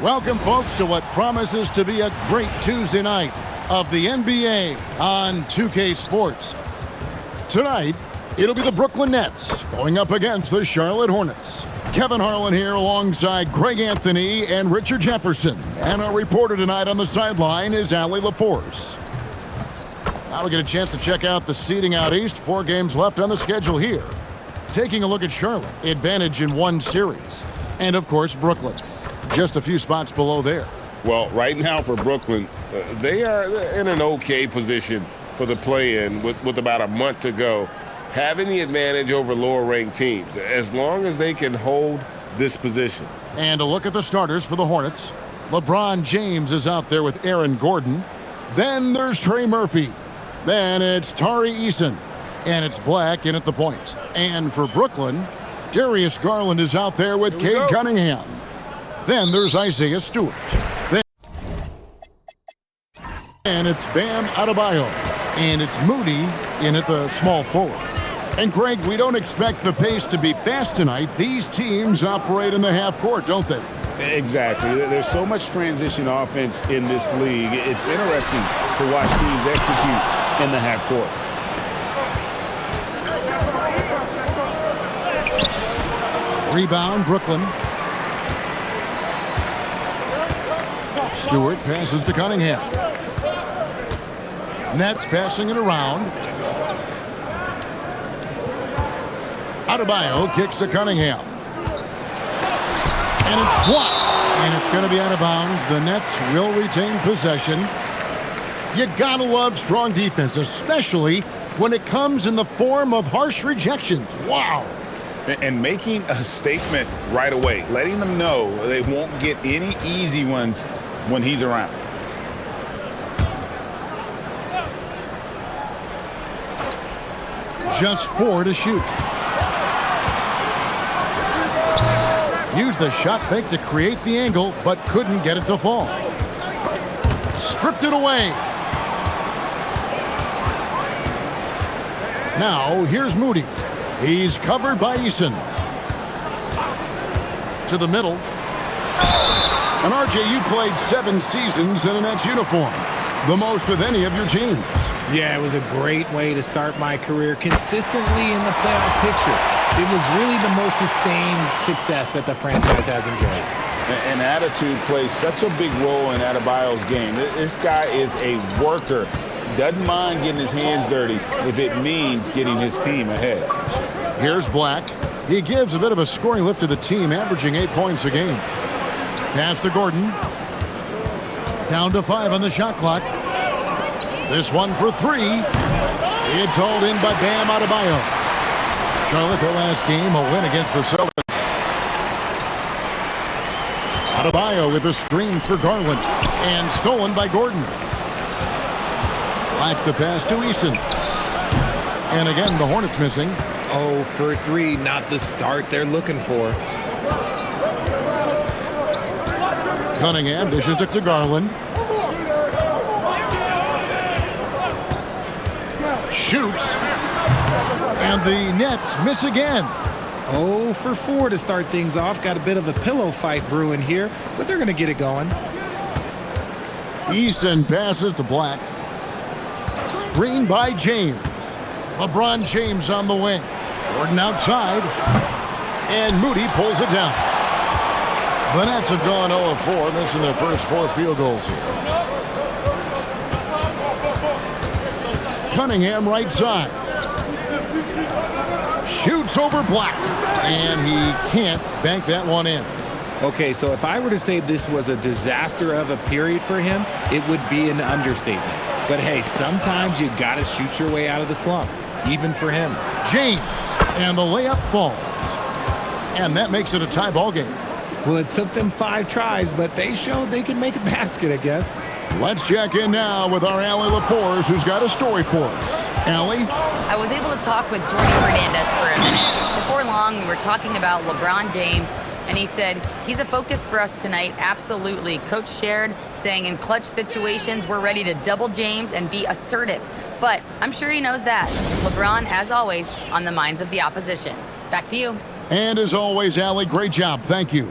Welcome, folks, to what promises to be a great Tuesday night of the NBA on 2K Sports. Tonight, it'll be the Brooklyn Nets going up against the Charlotte Hornets. Kevin Harlan here alongside Greg Anthony and Richard Jefferson. And our reporter tonight on the sideline is Allie LaForce. Now we get a chance to check out the seeding out east. 4 games left on the schedule here. Taking a look at Charlotte, advantage in 1 series. And, of course, Brooklyn. Just a few spots below there. Well, right now for Brooklyn, they are in an okay position for the play-in with about a month to go, having the advantage over lower-ranked teams, as long as they can hold this position. And a look at the starters for the Hornets. LeBron James is out there with Aaron Gordon. Then there's Trey Murphy. Then it's Tari Eason. And it's Black in at the point. And for Brooklyn, Darius Garland is out there with Cade Cunningham. Then there's Isaiah Stewart. And it's Bam Adebayo. And it's Moody in at the small forward. And Greg, we don't expect the pace to be fast tonight. These teams operate in the half court, don't they? Exactly. There's so much transition offense in this league. It's interesting to watch teams execute in the half court. Rebound, Brooklyn. Stewart passes to Cunningham. Nets passing it around. Adebayo kicks to Cunningham. And it's blocked. And it's going to be out of bounds. The Nets will retain possession. You gotta love strong defense, especially when it comes in the form of harsh rejections. Wow. And making a statement right away, letting them know they won't get any easy ones when he's around. Just 4 to shoot. Used the shot fake to create the angle, but couldn't get it to fall. Stripped it away. Now, here's Moody. He's covered by Eason. To the middle. And RJ, you played 7 seasons in a Nets uniform. The most with any of your teams. Yeah, it was a great way to start my career consistently in the playoff picture. It was really the most sustained success that the franchise has enjoyed. And attitude plays such a big role in Adebayo's game. This guy is a worker. Doesn't mind getting his hands dirty if it means getting his team ahead. Here's Black. He gives a bit of a scoring lift to the team, averaging 8 points a game. Pass to Gordon. Down to 5 on the shot clock. This one for 3. It's hauled in by Bam Adebayo. Charlotte, their last game, a win against the Celtics. Adebayo with a screen for Garland. And stolen by Gordon. Black the pass to Eason. And again, the Hornets missing. 0 for 3, not the start they're looking for. Cunningham dishes it to Garland. Shoots. And the Nets miss again. 0 for 4 to start things off. Got a bit of a pillow fight brewing here, but they're going to get it going. Eason passes to Black. Screen by James. LeBron James on the wing. Gordon outside. And Moody pulls it down. The Nets have gone 0 of 4, missing their first 4 field goals here. Cunningham right side. Shoots over Black. And he can't bank that one in. Okay, so if I were to say this was a disaster of a period for him, it would be an understatement. But hey, sometimes you got to shoot your way out of the slump, even for him. James, and the layup falls. And that makes it a tie ball game. Well, it took them 5 tries, but they showed they could make a basket, I guess. Let's check in now with our Allie LaForce, who's got a story for us. Allie? I was able to talk with Jordy Fernandez for a minute. Before long, we were talking about LeBron James, and he said, he's a focus for us tonight, absolutely. Coach shared, saying in clutch situations, we're ready to double James and be assertive. But I'm sure he knows that. LeBron, as always, on the minds of the opposition. Back to you. And as always, Allie, great job. Thank you.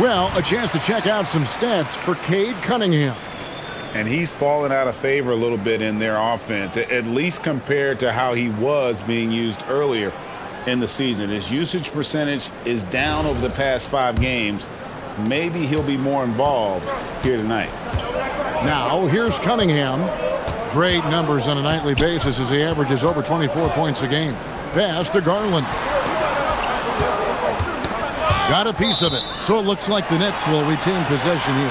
Well, a chance to check out some stats for Cade Cunningham. And he's fallen out of favor a little bit in their offense, at least compared to how he was being used earlier in the season. His usage percentage is down over the past 5 games. Maybe he'll be more involved here tonight. Now, here's Cunningham. Great numbers on a nightly basis as he averages over 24 points a game. Pass to Garland. Got a piece of it, so it looks like the Nets will retain possession here.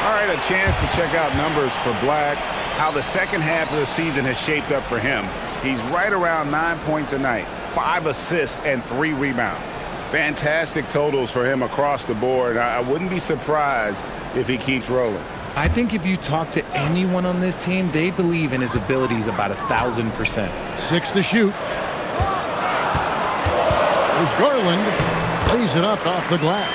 All right, a chance to check out numbers for Black, how the second half of the season has shaped up for him. He's right around 9 points a night, 5 assists, and 3 rebounds. Fantastic totals for him across the board. I wouldn't be surprised if he keeps rolling. I think if you talk to anyone on this team, they believe in his abilities about 1,000%. 6 to shoot. There's Garland. Lays it up off the glass.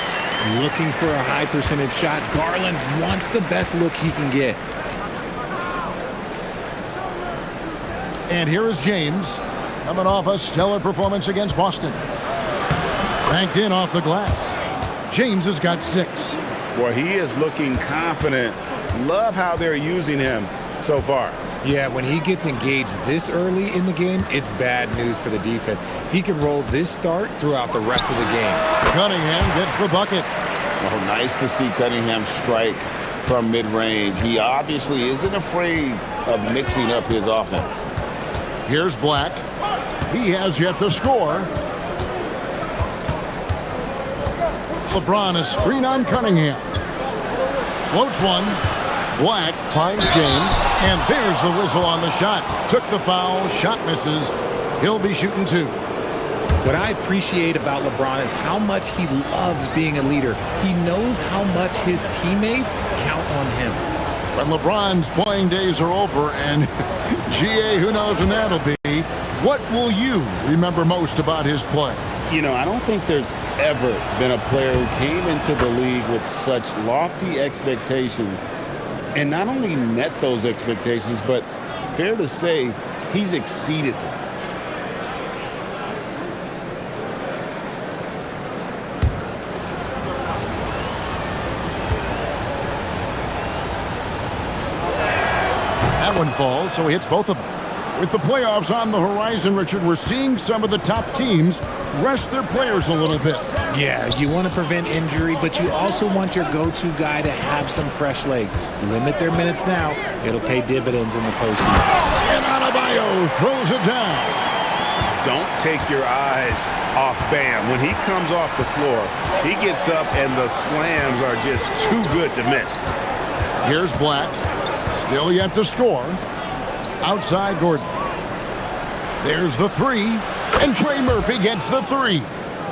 Looking for a high percentage shot. Garland wants the best look he can get. And here is James, coming off a stellar performance against Boston. Banked in off the glass. James has got 6. Well, he is looking confident. Love how they're using him so far. Yeah, when he gets engaged this early in the game, it's bad news for the defense. He can roll this start throughout the rest of the game. Cunningham gets the bucket. Oh, nice to see Cunningham strike from mid-range. He obviously isn't afraid of mixing up his offense. Here's Black. He has yet to score. LeBron, a screen on Cunningham. Floats one. Black finds James, and there's the whistle on the shot. Took the foul, shot misses. He'll be shooting 2. What I appreciate about LeBron is how much he loves being a leader. He knows how much his teammates count on him. When LeBron's playing days are over, and GA, who knows when that'll be, what will you remember most about his play? You know, I don't think there's ever been a player who came into the league with such lofty expectations and not only met those expectations, but fair to say, he's exceeded them. That one falls, so he hits both of them. With the playoffs on the horizon, Richard, we're seeing some of the top teams rest their players a little bit. Yeah, you want to prevent injury, but you also want your go-to guy to have some fresh legs. Limit their minutes now. It'll pay dividends in the postseason. And Adebayo throws it down. Don't take your eyes off Bam. When he comes off the floor, he gets up and the slams are just too good to miss. Here's Black. Still yet to score. Outside Gordon. There's the 3. And Trey Murphy gets the 3.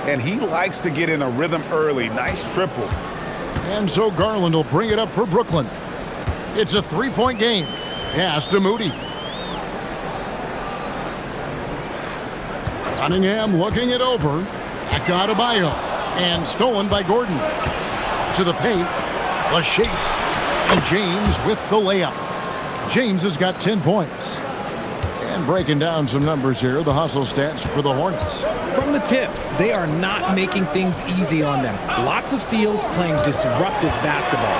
And he likes to get in a rhythm early. Nice triple. And so Garland will bring it up for Brooklyn. It's a 3-point game. Pass to Moody. Cunningham looking it over. Back to Adebayo. And stolen by Gordon. To the paint. A shake. And James with the layup. James has got 10 points. And breaking down some numbers here, the hustle stats for the Hornets. From the tip, they are not making things easy on them. Lots of steals, playing disruptive basketball.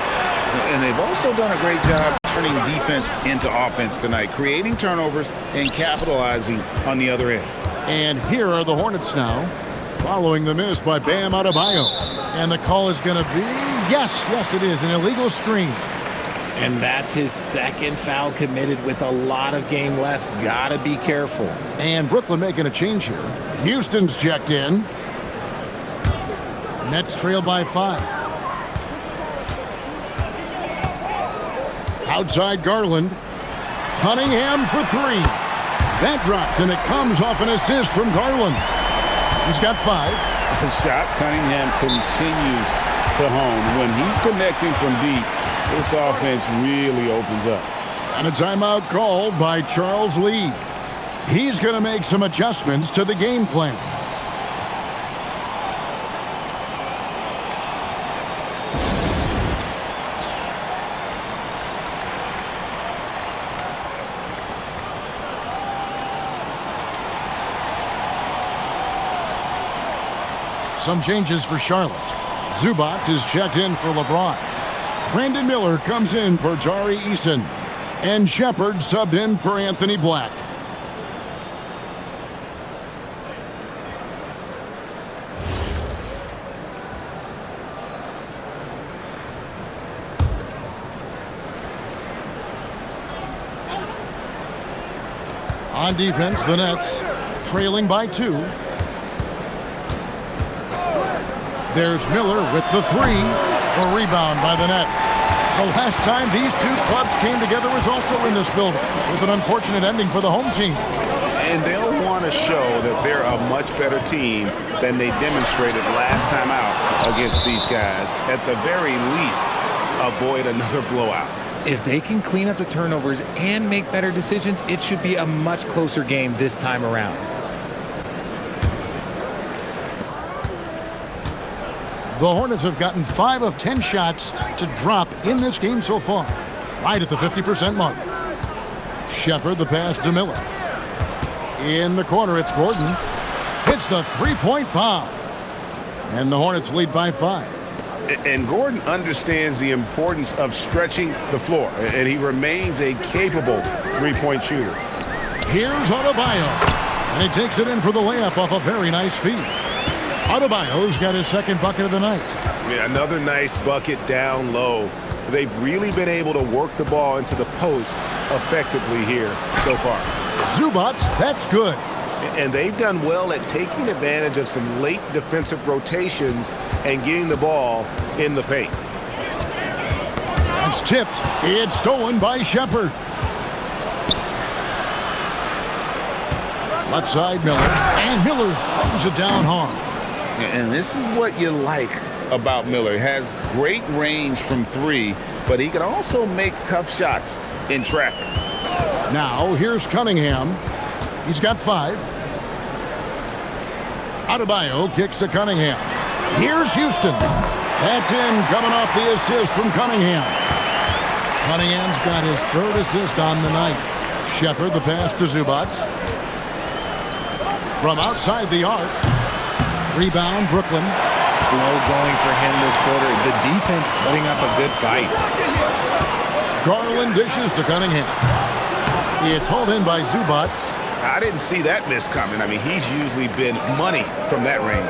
And they've also done a great job turning defense into offense tonight, creating turnovers and capitalizing on the other end. And here are the Hornets now, following the miss by Bam Adebayo. And the call is going to be, yes, it is, an illegal screen. And that's his second foul committed with a lot of game left. Gotta be careful. And Brooklyn making a change here. Houston's checked in. Nets trail by 5. Outside Garland. Cunningham for 3. That drops, and it comes off an assist from Garland. He's got 5. The shot Cunningham continues to hone. When he's connecting from deep, this offense really opens up. And a timeout called by Charles Lee. He's going to make some adjustments to the game plan. Some changes for Charlotte. Zubats is checked in for LeBron. Brandon Miller comes in for Tari Eason. And Shepard subbed in for Anthony Black. On defense, the Nets trailing by 2. There's Miller with the 3. A rebound by the Nets. The last time these two clubs came together was also in this building, with an unfortunate ending for the home team. And they'll want to show that they're a much better team than they demonstrated last time out against these guys. At the very least, avoid another blowout. If they can clean up the turnovers and make better decisions, it should be a much closer game this time around. The Hornets have gotten 5 of 10 shots to drop in this game so far, right at the 50% mark. Shepard the pass to Miller. In the corner, it's Gordon. Hits the three-point bomb. And the Hornets lead by 5. And Gordon understands the importance of stretching the floor, and he remains a capable three-point shooter. Here's Adebayo, and he takes it in for the layup off a very nice feed. Adebayo's got his second bucket of the night. Yeah, another nice bucket down low. They've really been able to work the ball into the post effectively here so far. Zubats, that's good. And they've done well at taking advantage of some late defensive rotations and getting the ball in the paint. It's tipped. It's stolen by Shepard. Left side, Miller. And Miller throws it down hard. And this is what you like about Miller. He has great range from 3, but he can also make tough shots in traffic. Now, here's Cunningham. He's got 5. Adebayo kicks to Cunningham. Here's Houston. That's in, coming off the assist from Cunningham. Cunningham's got his 3rd assist on the night. Shepard the pass to Zubats. From outside the arc. Rebound, Brooklyn. Slow going for him this quarter. The defense putting up a good fight. Garland dishes to Cunningham. It's hauled in by Zubats. I didn't see that miss coming. I mean, he's usually been money from that range.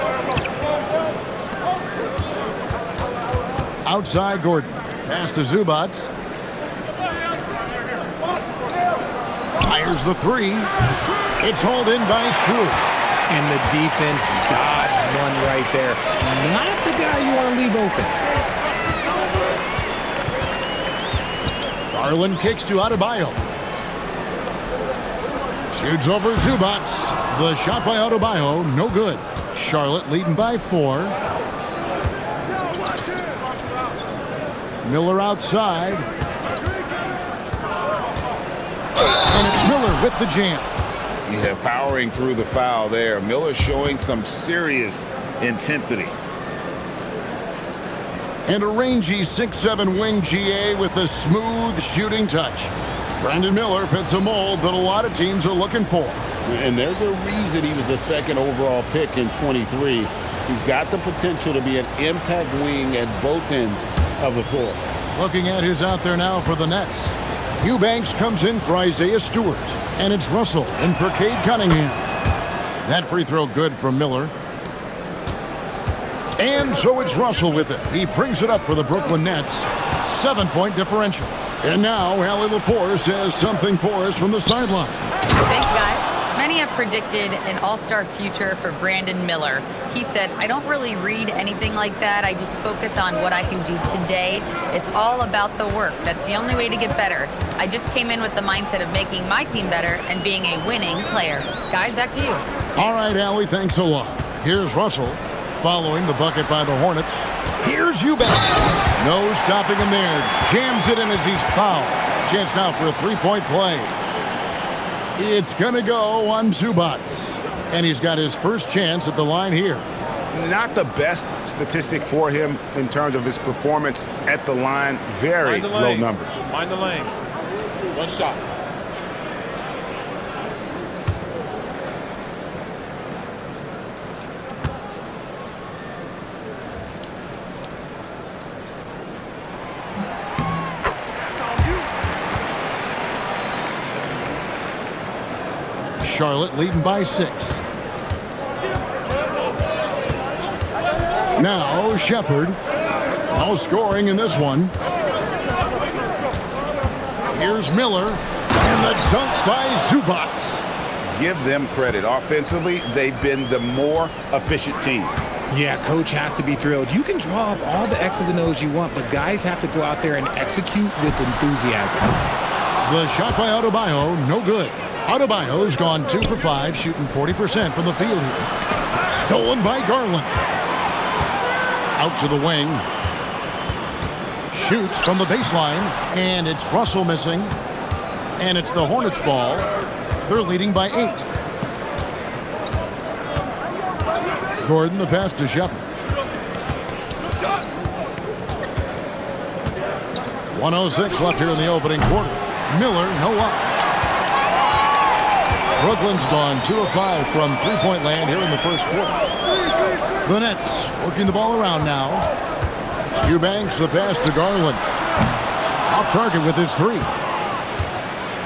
Outside Gordon. Pass to Zubats. Fires the 3. It's hauled in by Stewart. And the defense dodged one right there. Not the guy you want to leave open. Garland kicks to Adebayo. Shoots over Zubats. The shot by Adebayo, no good. Charlotte leading by 4. Miller outside. And it's Miller with the jam. Yeah, powering through the foul there. Miller showing some serious intensity. And a rangy 6'7" wing GA with a smooth shooting touch. Brandon Miller fits a mold that a lot of teams are looking for. And there's a reason he was the 2nd overall pick in 23. He's got the potential to be an impact wing at both ends of the floor. Looking at who's out there now for the Nets. Eubanks comes in for Isaiah Stewart. And it's Russell in for Cade Cunningham. That free throw good from Miller. And so it's Russell with it. He brings it up for the Brooklyn Nets. 7-point differential. And now Allie LaForce says something for us from the sideline. Thanks, guys. Many have predicted an all-star future for Brandon Miller. He said, I don't really read anything like that. I just focus on what I can do today. It's all about the work. That's the only way to get better. I just came in with the mindset of making my team better and being a winning player. Guys, back to you. All right, Allie, thanks a lot. Here's Russell following the bucket by the Hornets. Here's Eubanks. No stopping him there. Jams it in as he's fouled. Chance now for a 3-point play. It's going to go on Zubats. And he's got his first chance at the line here. Not the best statistic for him in terms of his performance at the line. Very low numbers. Mind the lanes. One shot. Charlotte leading by 6. Now Shepard. No scoring in this one. Here's Miller. And the dunk by Zubac. Give them credit. Offensively, they've been the more efficient team. Yeah, coach has to be thrilled. You can draw up all the X's and O's you want, but guys have to go out there and execute with enthusiasm. The shot by Adebayo, no good. Adebayo's gone 2 for 5, shooting 40% from the field here. Stolen by Garland. Out to the wing. Shoots from the baseline, and it's Russell missing. And it's the Hornets ball. They're leading by 8. Gordon, the pass to Shepard. 1:06 left here in the opening quarter. Miller, no up. Brooklyn's gone 2 of 5 from three-point land here in the first quarter. The Nets working the ball around now. Eubanks, the pass to Garland. Off target with his 3.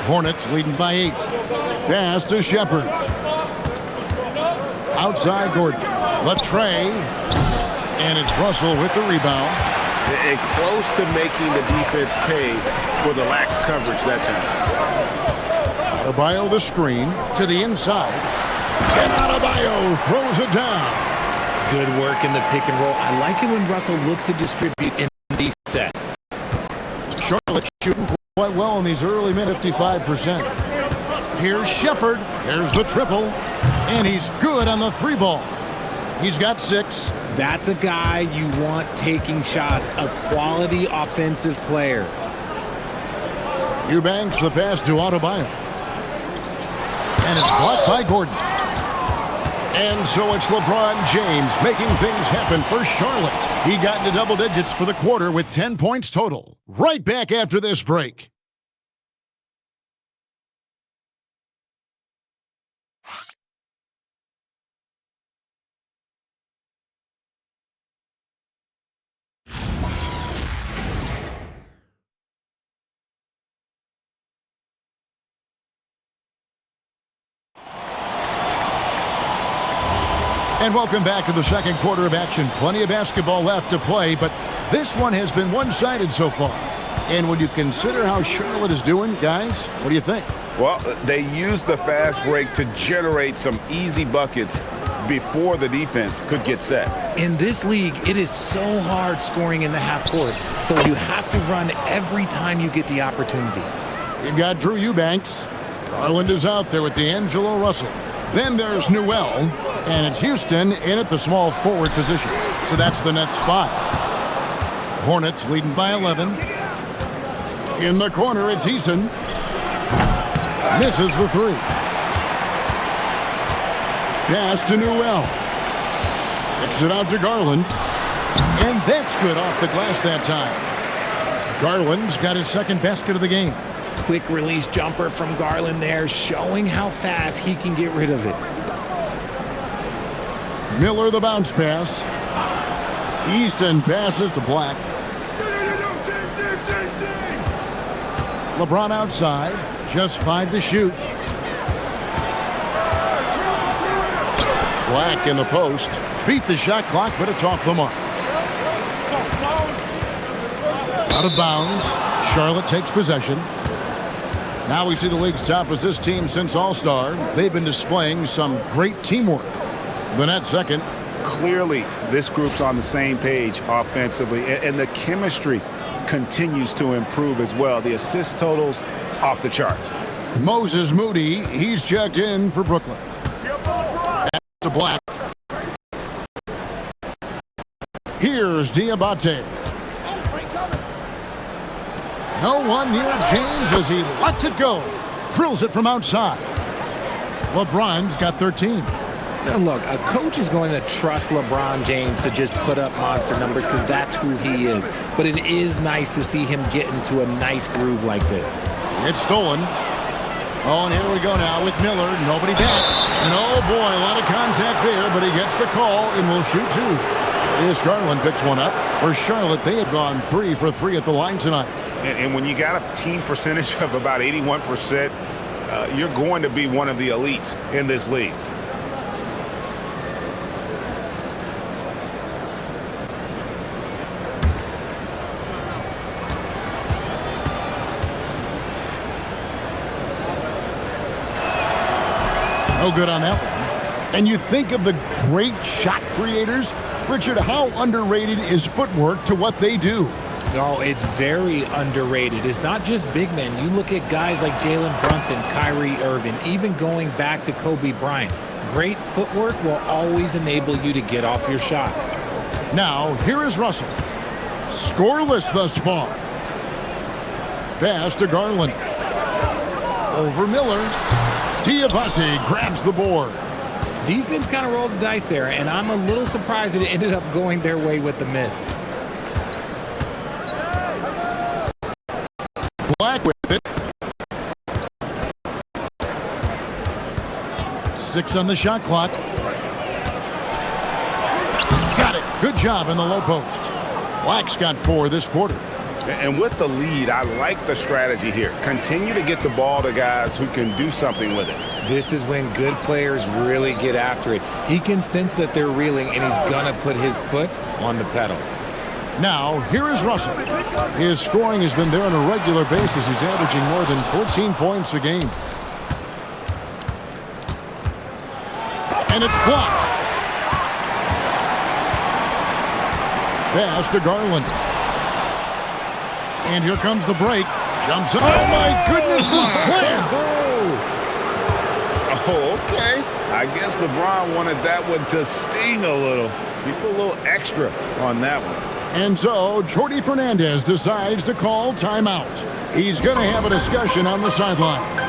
Hornets leading by 8. Pass to Shepard. Outside Gordon. Latrey. And it's Russell with the rebound. And close to making the defense pay for the lax coverage that time. Adebayo the screen to the inside. And Adebayo throws it down. Good work in the pick and roll. I like it when Russell looks to distribute in these sets. Charlotte shooting quite well in these early minutes, 55%. Here's Shepard. There's the triple. And he's good on the 3 ball. He's got 6. That's a guy you want taking shots, a quality offensive player. Eubanks the pass to Adebayo. And it's blocked by Gordon. And so it's LeBron James making things happen for Charlotte. He got into double digits for the quarter with 10 points total. Right back after this break. And welcome back to the second quarter of action. Plenty of basketball left to play, but this one has been one-sided so far. And when you consider how Charlotte is doing, guys, what do you think? Well, they used the fast break to generate some easy buckets before the defense could get set. In this league, it is so hard scoring in the half court, so you have to run every time you get the opportunity. You've got Drew Eubanks. Garland is out there with D'Angelo Russell. Then there's Newell, and it's Houston in at the small forward position. So that's the Nets 5. Hornets leading by 11. In the corner, it's Eason. Misses the 3. Pass to Newell. Kicks it out to Garland. And that's good off the glass that time. Garland's got his second basket of the game. Quick release jumper from Garland there, showing how fast he can get rid of it. Miller the bounce pass. Eason passes to Black. LeBron outside. Just 5 to shoot. Black in the post. Beat the shot clock, but it's off the mark. Out of bounds. Charlotte takes possession. Now we see the league's top assist team since All-Star. They've been displaying some great teamwork. The Nets second. Clearly, this group's on the same page offensively, and the chemistry continues to improve as well. The assist totals off the charts. Moses Moody, he's checked in for Brooklyn. Back to Black. Here's Diabate. No one near James as he lets it go. Drills it from outside. LeBron's got 13. Now look, a coach is going to trust LeBron James to just put up monster numbers because that's who he is. But it is nice to see him get into a nice groove like this. It's stolen. Oh, and here we go now with Miller. Nobody back. And oh boy, a lot of contact there, but he gets the call and will shoot 2. Here's Garland picks one up. For Charlotte, they have gone 3 for 3 at the line tonight. And when you got a team percentage of about 81%, you're going to be one of the elites in this league. No good on that one. And you think of the great shot creators. Richard, how underrated is footwork to what they do? No, it's very underrated. It's not just big men. You look at guys like Jalen Brunson, Kyrie Irving, even going back to Kobe Bryant. Great footwork will always enable you to get off your shot. Now, here is Russell. Scoreless thus far. Pass to Garland. Over Miller. Diabate grabs the board. Defense kind of rolled the dice there, and I'm a little surprised that it ended up going their way with the miss. Black with it. 6 on the shot clock. Got it. Good job in the low post. Black's got 4 this quarter. And with the lead, I like the strategy here. Continue to get the ball to guys who can do something with it. This is when good players really get after it. He can sense that they're reeling, and he's going to put his foot on the pedal. Now, here is Russell. His scoring has been there on a regular basis. He's averaging more than 14 points a game. And it's blocked. Pass to Garland. And here comes the break. Jumps in. Oh, my goodness, the slam. Oh, okay. I guess LeBron wanted that one to sting a little. He put a little extra on that one. And so, Jordi Fernandez decides to call timeout. He's going to have a discussion on the sideline.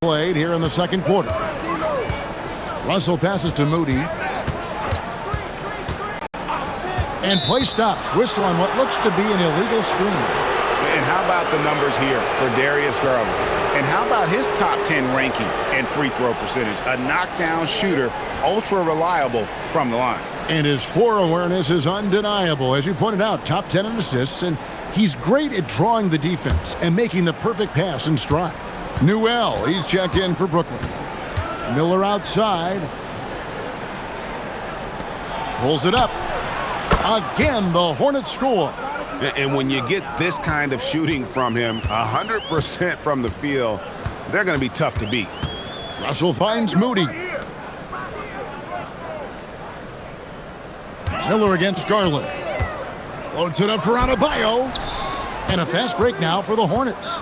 Played here in the second quarter. Russell passes to Moody. And play stops. Whistle on what looks to be an illegal screen. And how about the numbers here for Darius Garland? And how about his top 10 ranking and free throw percentage? A knockdown shooter, ultra reliable from the line. And his floor awareness is undeniable. As you pointed out, top 10 in assists, and he's great at drawing the defense and making the perfect pass in stride. Newell, he's checked in for Brooklyn. Miller outside. Pulls it up. Again, the Hornets score. And when you get this kind of shooting from him, 100% from the field, they're going to be tough to beat. Russell finds Moody. Miller against Garland. Floats it up for Adebayo. And a fast break now for the Hornets.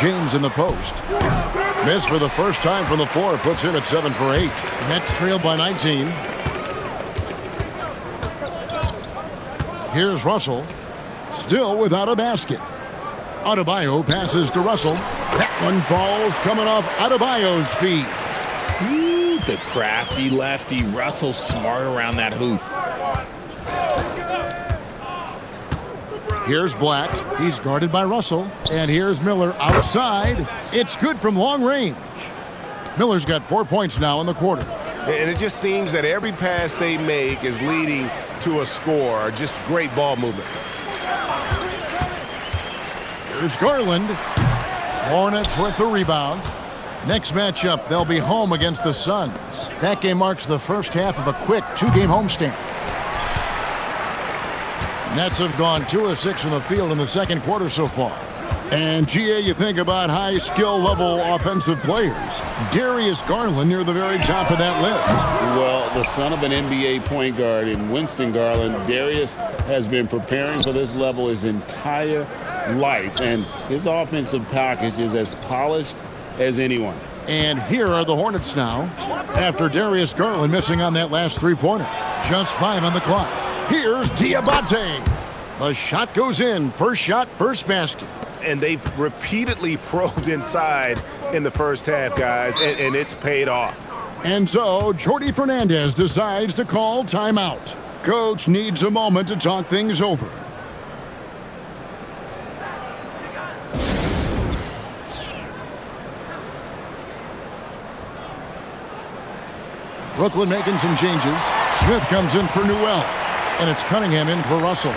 James in the post. Missed for the first time from the floor. Puts him at 7 for 8. Nets trailed by 19. Here's Russell. Still without a basket. Adebayo passes to Russell. That one falls coming off Adebayo's feet. Ooh, the crafty lefty. Russell smart around that hoop. Here's Black. He's guarded by Russell. And here's Miller outside. It's good from long range. Miller's got 4 points now in the quarter. And it just seems that every pass they make is leading to a score. Just great ball movement. Here's Garland. Hornets with the rebound. Next matchup, they'll be home against the Suns. That game marks the first half of a quick 2-game homestand. Nets have gone 2 of 6 from the field in the second quarter so far. And, GA, you think about high skill level offensive players. Darius Garland near the very top of that list. Well, the son of an NBA point guard in Winston Garland, Darius has been preparing for this level his entire life. And his offensive package is as polished as anyone. And here are the Hornets now, after Darius Garland missing on that last three-pointer. Just 5 on the clock. Here's Diabate. The shot goes in. First shot, first basket. And they've repeatedly probed inside in the first half, guys, and it's paid off. And so, Jordi Fernandez decides to call timeout. Coach needs a moment to talk things over. Brooklyn making some changes. Smith comes in for Newell. And it's Cunningham in for Russell.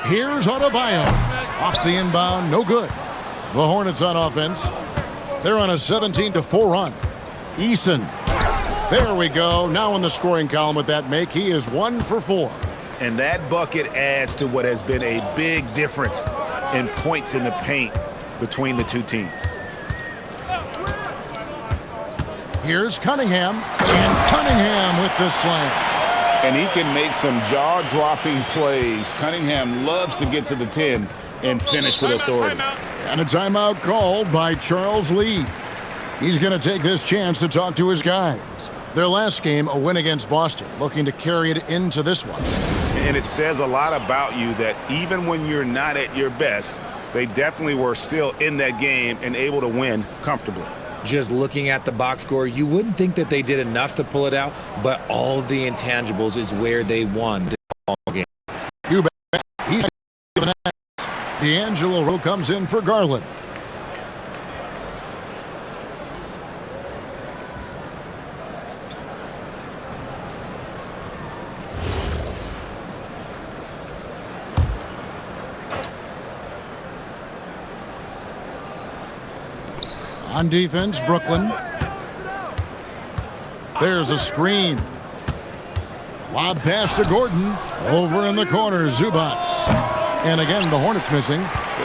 Here's Adebayo. Off the inbound, no good. The Hornets on offense. They're on a 17-4 run. Eason. There we go. Now in the scoring column with that make, he is 1 for 4. And that bucket adds to what has been a big difference in points in the paint between the two teams. Here's Cunningham. And Cunningham with the slam. And he can make some jaw-dropping plays. Cunningham loves to get to the 10 and finish with authority. And a timeout called by Charles Lee. He's going to take this chance to talk to his guys. Their last game, a win against Boston, looking to carry it into this one. And it says a lot about you that even when you're not at your best, they definitely were still in that game and able to win comfortably. Just looking at the box score, you wouldn't think that they did enough to pull it out, but all of the intangibles is where they won this ball game. You bet. He's given that. D'Angelo comes in for Garland. On defense, Brooklyn. There's a screen. Lob pass to Gordon. Over in the corner, Zubac. And again, the Hornets missing.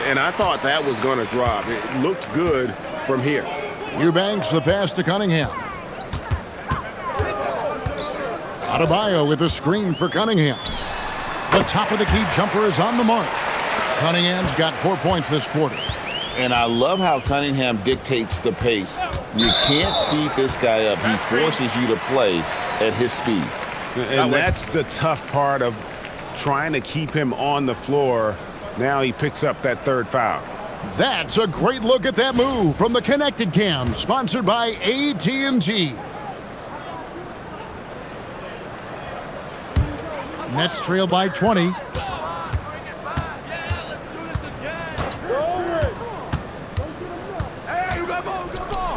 And I thought that was going to drop. It looked good from here. Eubanks, the pass to Cunningham. Adebayo with a screen for Cunningham. The top of the key jumper is on the mark. Cunningham's got 4 points this quarter. And I love how Cunningham dictates the pace. You can't speed this guy up. He forces you to play at his speed. And that's the tough part of trying to keep him on the floor. Now he picks up that third foul. That's a great look at that move from the Connected Cam, sponsored by AT&T. Nets trail by 20.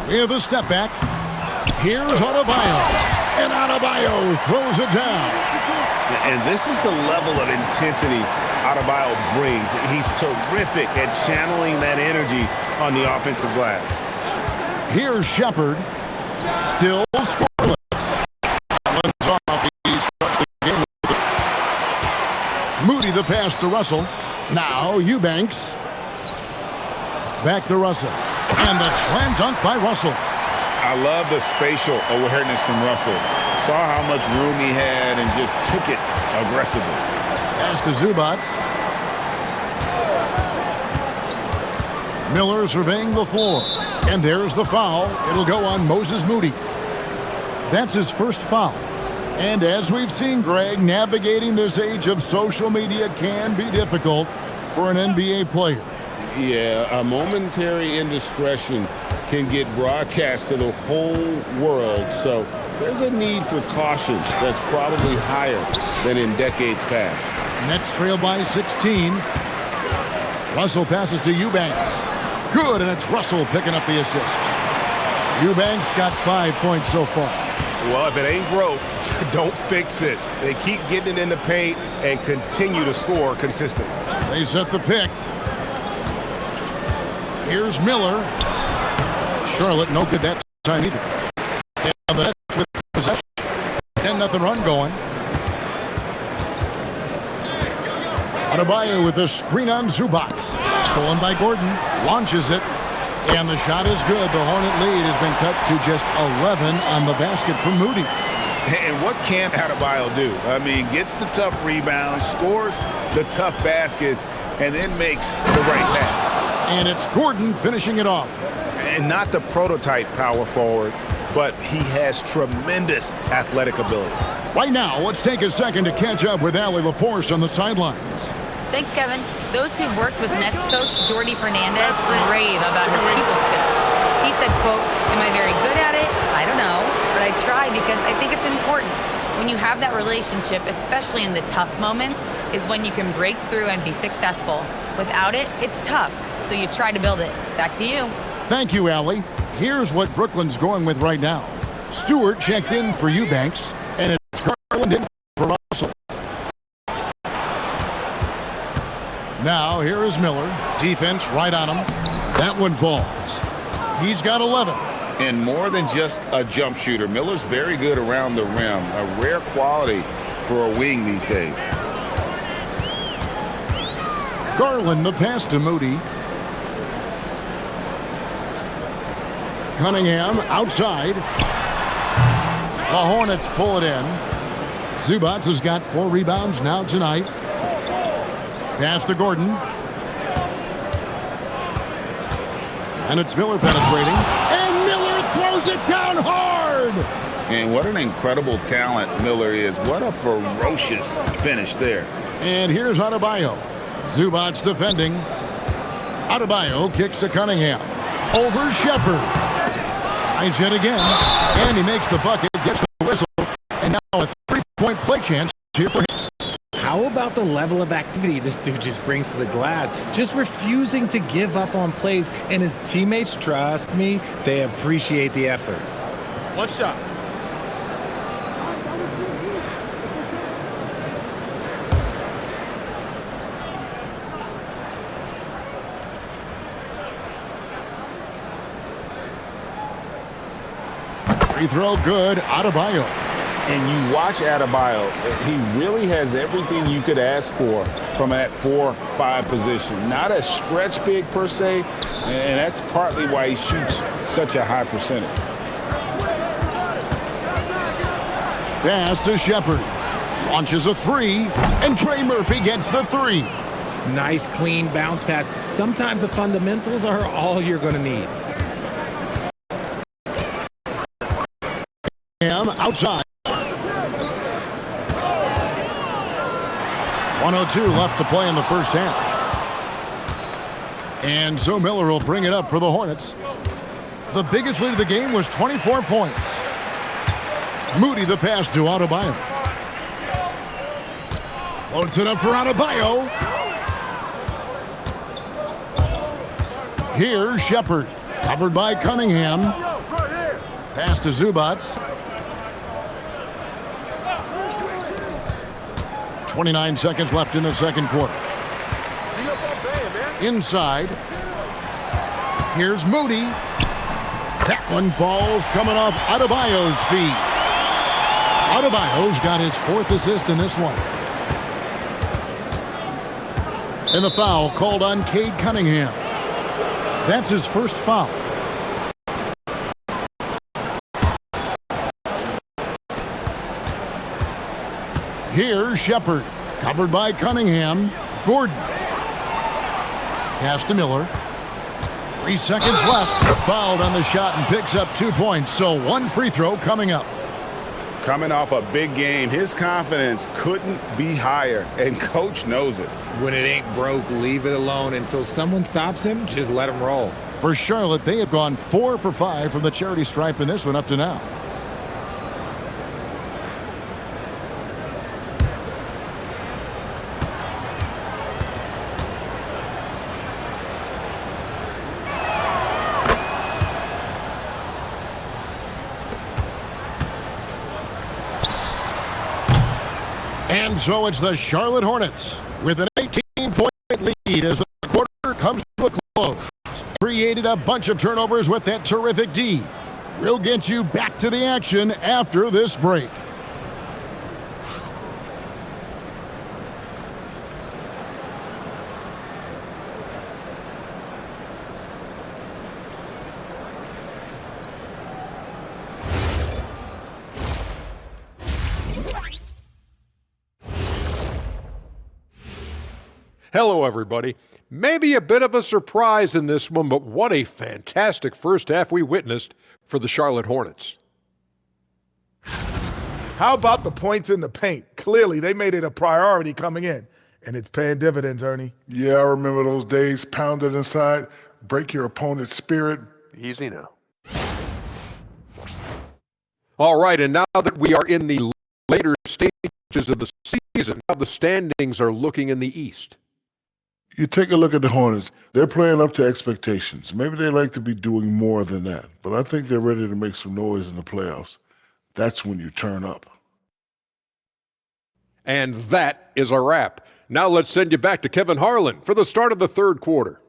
With a step back. Here's Adebayo. And Adebayo throws it down. And this is the level of intensity Adebayo brings. He's terrific at channeling that energy on the offensive glass. Here's Shepard. Still scoreless. Allen's off. He starts the game with it. Moody the pass to Russell. Now Eubanks. Back to Russell. And the slam dunk by Russell. I love the spatial awareness from Russell. Saw how much room he had and just took it aggressively. Pass to Zubac. Miller surveying the floor. And there's the foul. It'll go on Moses Moody. That's his first foul. And as we've seen, Greg, navigating this age of social media can be difficult for an NBA player. Yeah, a momentary indiscretion can get broadcast to the whole world. So there's a need for caution that's probably higher than in decades past. Nets trail by 16. Russell passes to Eubanks. Good, and it's Russell picking up the assist. Eubanks got 5 points so far. Well, if it ain't broke, don't fix it. They keep getting it in the paint and continue to score consistently. They set the pick. Here's Miller. Charlotte no good that time either. And the Nets with possession. 10-0 run going. Adebayo with a screen on Zubac. Stolen by Gordon. Launches it. And the shot is good. The Hornet lead has been cut to just 11 on the basket from Moody. And what can Adebayo do? I mean, gets the tough rebounds, scores the tough baskets, and then makes the right pass. And it's Gordon finishing it off. And not the prototype power forward, but he has tremendous athletic ability. Right now, let's take a second to catch up with Allie LaForce on the sidelines. Thanks, Kevin. Those who've worked with Nets coach Jordi Fernandez rave about his people skills. He said, quote, "Am I very good at it? I don't know, but I try because I think it's important. When you have that relationship, especially in the tough moments, is when you can break through and be successful. Without it, it's tough, so you try to build it." Back to you. Thank you, Allie. Here's what Brooklyn's going with right now. Stewart checked in for Eubanks, and it's Garland in for Russell. Now, here is Miller. Defense right on him. That one falls. He's got 11. And more than just a jump shooter, Miller's very good around the rim. A rare quality for a wing these days. Garland the pass to Moody. Cunningham outside. The Hornets pull it in. Zubac has got 4 rebounds now tonight. Pass to Gordon. And it's Miller penetrating. And Miller throws it down hard! And what an incredible talent Miller is. What a ferocious finish there. And here's Adebayo. Zubac defending. Adebayo kicks to Cunningham. Over Shepherd. Tries it again. And he makes the bucket, gets the whistle. And now a 3-point play chance here for him. How about the level of activity this dude just brings to the glass? Just refusing to give up on plays, and his teammates, trust me, they appreciate the effort. One shot. Free throw good. Adebayo. And you watch Adebayo, he really has everything you could ask for from that 4-5 position. Not a stretch big per se, and that's partly why he shoots such a high percentage. Pass to Shepherd. Launches a 3, and Trey Murphy gets the 3. Nice, clean bounce pass. Sometimes the fundamentals are all you're going to need. Outside. 1:02 left to play in the first half. And so Miller will bring it up for the Hornets. The biggest lead of the game was 24 points. Moody the pass to Adebayo. Floats it up for Adebayo. Here's Shepherd. Covered by Cunningham. Pass to Zubac. 29 seconds left in the second quarter. Inside. Here's Moody. That one falls coming off Adebayo's feet. Adebayo's got his 4th assist in this one. And the foul called on Cade Cunningham. That's his first foul. Here's Shepherd. Covered by Cunningham. Gordon. Pass to Miller. 3 seconds left. Fouled on the shot and picks up 2 points. So 1 free throw coming up. Coming off a big game, his confidence couldn't be higher, and coach knows it. When it ain't broke, leave it alone. Until someone stops him, just let him roll. For Charlotte, they have gone 4 for 5 from the charity stripe in this one up to now. And so it's the Charlotte Hornets with an 18-point lead as the quarter comes to a close. Created a bunch of turnovers with that terrific D. We'll get you back to the action after this break. Hello, everybody. Maybe a bit of a surprise in this one, but what a fantastic first half we witnessed for the Charlotte Hornets. How about the points in the paint? Clearly, they made it a priority coming in, and it's paying dividends, Ernie. Yeah, I remember those days pounded inside. Break your opponent's spirit. Easy now. All right, and now that we are in the later stages of the season, how the standings are looking in the East. You take a look at the Hornets. They're playing up to expectations. Maybe they like to be doing more than that, but I think they're ready to make some noise in the playoffs. That's when you turn up. And that is a wrap. Now let's send you back to Kevin Harlan for the start of the third quarter.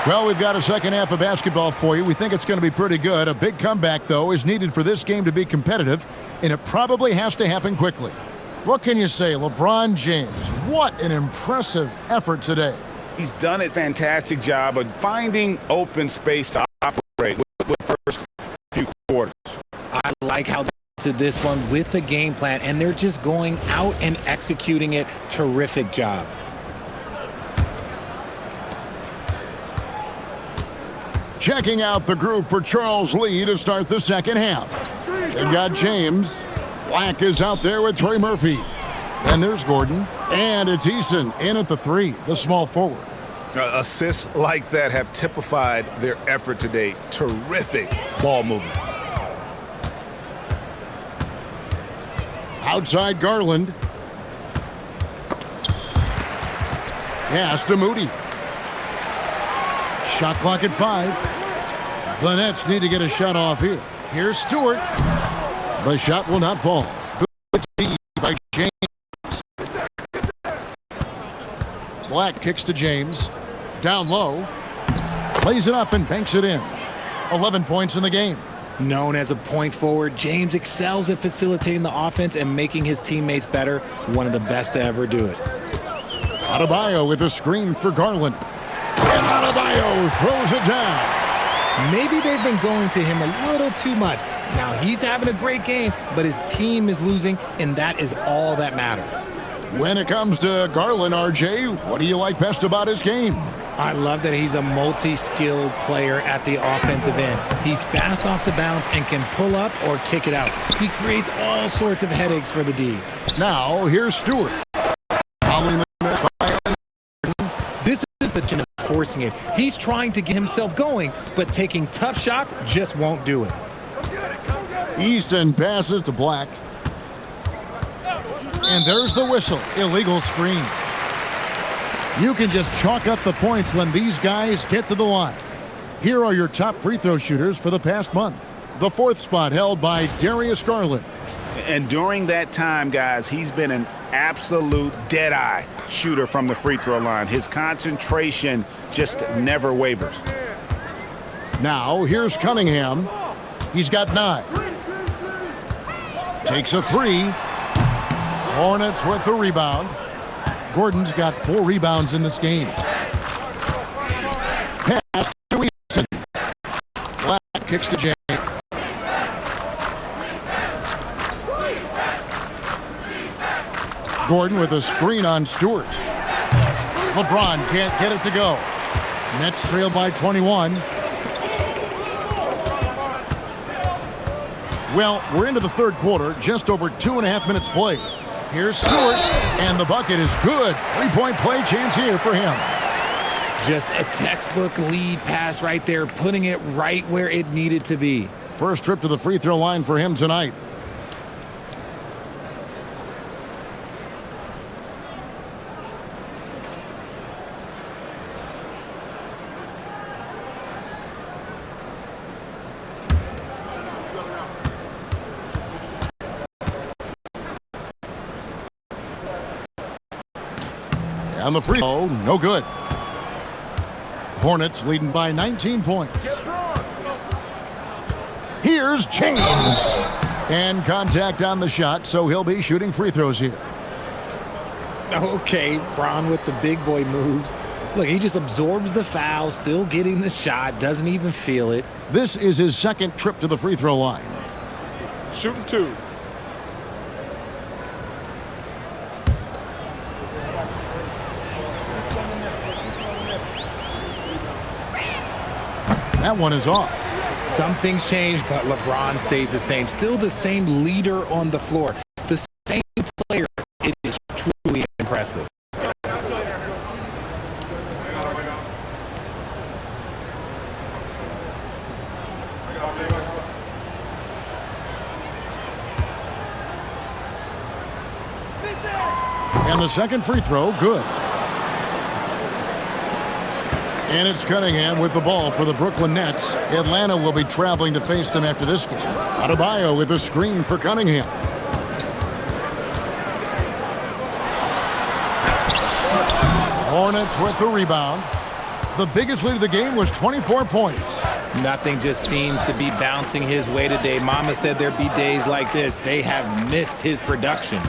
Well, we've got a second half of basketball for you. We think it's going to be pretty good. A big comeback, though, is needed for this game to be competitive, and it probably has to happen quickly. What can you say? LeBron James, what an impressive effort today. He's done a fantastic job of finding open space to operate with the first few quarters. I like how to this one with the game plan, and they're just going out and executing it. Terrific job. Checking out the group for Charles Lee to start the second half. They've got James. Black is out there with Trey Murphy. Then there's Gordon. And it's Eason in at the 3, the small forward. Assists like that have typified their effort today. Terrific ball movement. Outside Garland. Pass to Moody. Shot clock at 5. The Nets need to get a shot off here. Here's Stewart. The shot will not fall. Good D by James. Black kicks to James. Down low. Lays it up and banks it in. 11 points in the game. Known as a point forward, James excels at facilitating the offense and making his teammates better. One of the best to ever do it. Adebayo with a screen for Garland. And Adebayo throws it down. Maybe they've been going to him a little too much. Now he's having a great game, but his team is losing, and that is all that matters. When it comes to Garland, RJ, what do you like best about his game? I love that he's a multi-skilled player at the offensive end. He's fast off the bounce and can pull up or kick it out. He creates all sorts of headaches for the D. Now, here's Stewart. This is the chin forcing it. He's trying to get himself going, but taking tough shots just won't do it. Eason passes to Black. And there's the whistle. Illegal screen. You can just chalk up the points when these guys get to the line. Here are your top free throw shooters for the past month. The 4th spot held by Darius Garland. And during that time, guys, he's been an absolute dead-eye shooter from the free throw line. His concentration just never wavers. Now, here's Cunningham. He's got 9. Takes a 3. Hornets with the rebound. Gordon's got 4 rebounds in this game. Pass to Eason. Black kicks to James. Gordon with a screen on Stewart. LeBron can't get it to go. Nets trail by 21. Well, we're into the third quarter, just over 2.5 minutes played. Here's Stewart, and the bucket is good. Three-point play chance here for him. Just a textbook lead pass right there, putting it right where it needed to be. First trip to the free throw line for him tonight. On the free throw, no good. Hornets leading by 19 points. Here's James. And contact on the shot, so he'll be shooting free throws here. Okay, Bron with the big boy moves. Look, he just absorbs the foul, still getting the shot, doesn't even feel it. This is his second trip to the free throw line. Shooting two. That one is off. Some things change, but LeBron stays the same. Still the same leader on the floor. The same player. It is truly impressive. And the second free throw, good. And it's Cunningham with the ball for the Brooklyn Nets. Atlanta will be traveling to face them after this game. Adebayo with a screen for Cunningham. Hornets with the rebound. The biggest lead of the game was 24 points. Nothing just seems to be bouncing his way today. Mama said there'd be days like this. They have missed his production.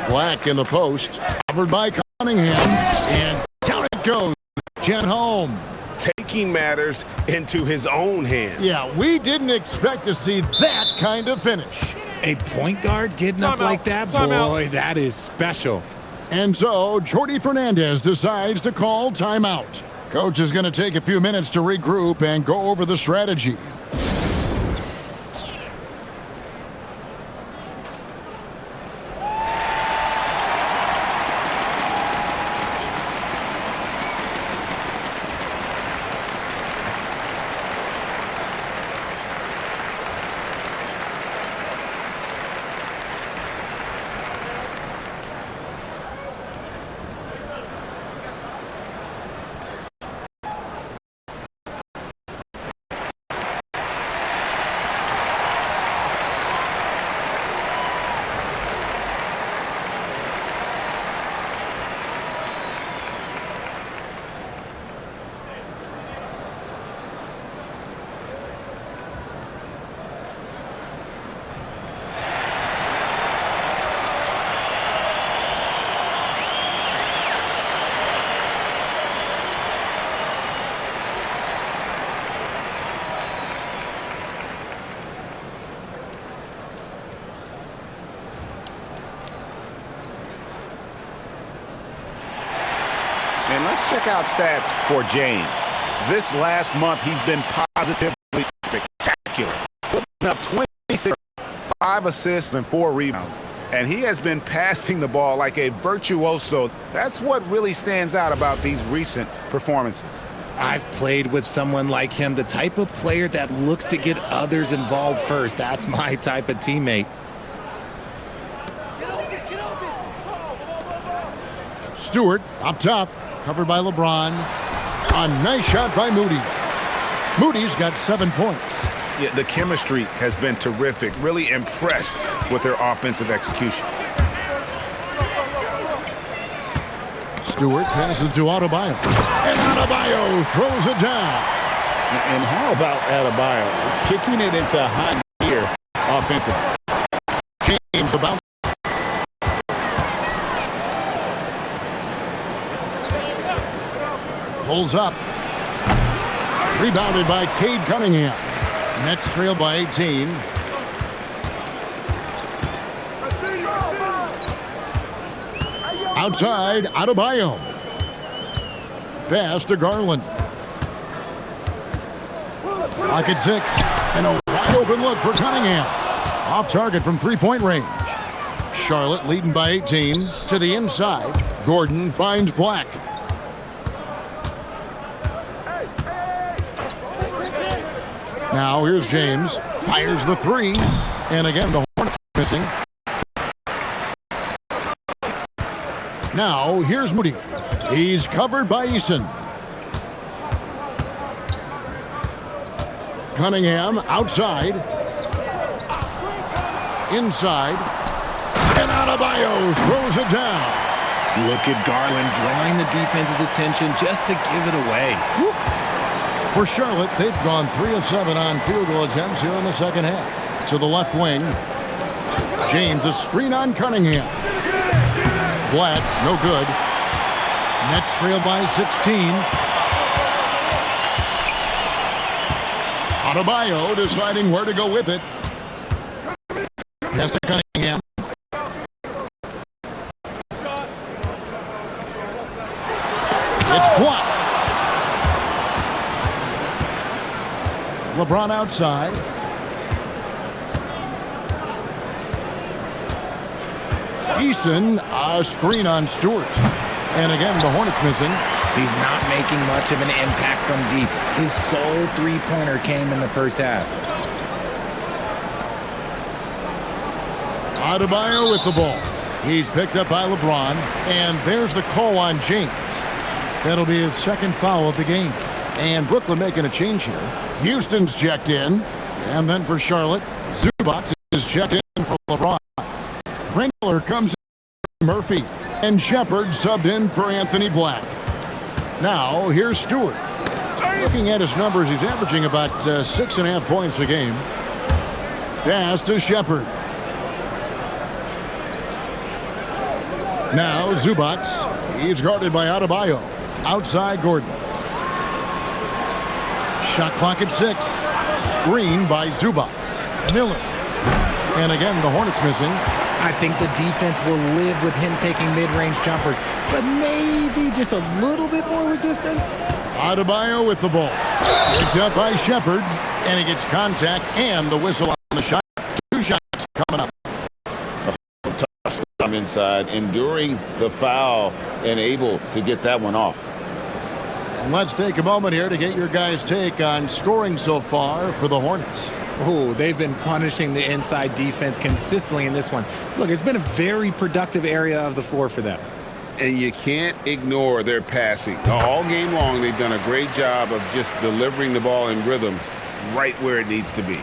Black in the post, covered by Cunningham, and down it goes. Jen home. Taking matters into his own hands. Yeah, we didn't expect to see that kind of finish. A point guard getting up like that? Boy, that is special. And so, Jordi Fernandez decides to call timeout. Coach is going to take a few minutes to regroup and go over the strategy. And let's check out stats for James. This last month, he's been positively spectacular. Putting up 26, 5 assists, and 4 rebounds. And he has been passing the ball like a virtuoso. That's what really stands out about these recent performances. I've played with someone like him, the type of player that looks to get others involved first. That's my type of teammate. Stewart up top, covered by LeBron. A nice shot by Moody. Moody's got 7 points. Yeah, the chemistry has been terrific. Really impressed with their offensive execution. Stewart passes to Adebayo. And Adebayo throws it down. And how about Adebayo kicking it into high gear offensively? James about. Pulls up. Rebounded by Cade Cunningham. Nets trail by 18. Outside, Adebayo. Pass to Garland. Pocket 6. And a wide open look for Cunningham. Off target from three-point range. Charlotte leading by 18 to the inside. Gordon finds Black. Now here's James. Fires the three. And again, the Hornets missing. Now here's Moody. He's covered by Eason. Cunningham outside. Inside. And Adebayo throws it down. Look at Garland drawing the defense's attention just to give it away. For Charlotte, they've gone 3 of 7 on field goal attempts here in the second half. To the left wing. James, a screen on Cunningham. Black, no good. Nets trail by 16. Adebayo deciding where to go with it. Pass to Cunningham. It's blocked. LeBron outside. Eason, a screen on Stewart. And again, the Hornets missing. He's not making much of an impact from deep. His sole three-pointer came in the first half. Adebayo with the ball. He's picked up by LeBron. And there's the call on James. That'll be his second foul of the game. And Brooklyn making a change here. Houston's checked in. And then for Charlotte, Zubac is checked in for LeBron. Ringler comes in for Murphy. And Shepard subbed in for Anthony Black. Now, here's Stewart. Looking at his numbers, he's averaging about 6.5 points a game. Pass to Shepard. Now, Zubac. He's guarded by Adebayo. Outside, Gordon. Shot clock at 6. Screen by Zubac. Miller. And again, the Hornets missing. I think the defense will live with him taking mid-range jumpers, but maybe just a little bit more resistance. Adebayo with the ball. Picked up by Shepard, and he gets contact and the whistle on the shot. 2 shots coming up. Tough time inside, enduring the foul and able to get that one off. And let's take a moment here to get your guys' take on scoring so far for the Hornets. Oh, they've been punishing the inside defense consistently in this one. Look, it's been a very productive area of the floor for them. And you can't ignore their passing. All game long, they've done a great job of just delivering the ball in rhythm right where it needs to be.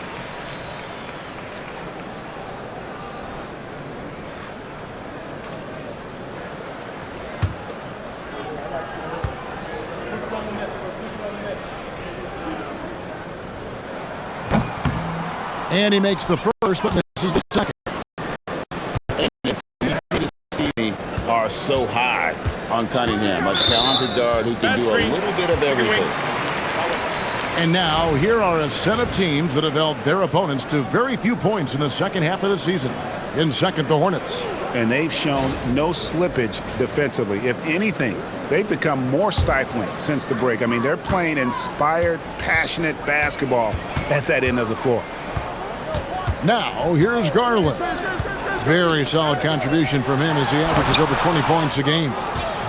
And he makes the first, but misses the second. And it's easy to see they are so high on Cunningham, a talented guard who can do a little bit of everything. And now, here are a set of teams that have held their opponents to very few points in the second half of the season. In second, the Hornets. And they've shown no slippage defensively. If anything, they've become more stifling since the break. I mean, they're playing inspired, passionate basketball at that end of the floor. Now, here's Garland. Very solid contribution from him as he averages over 20 points a game.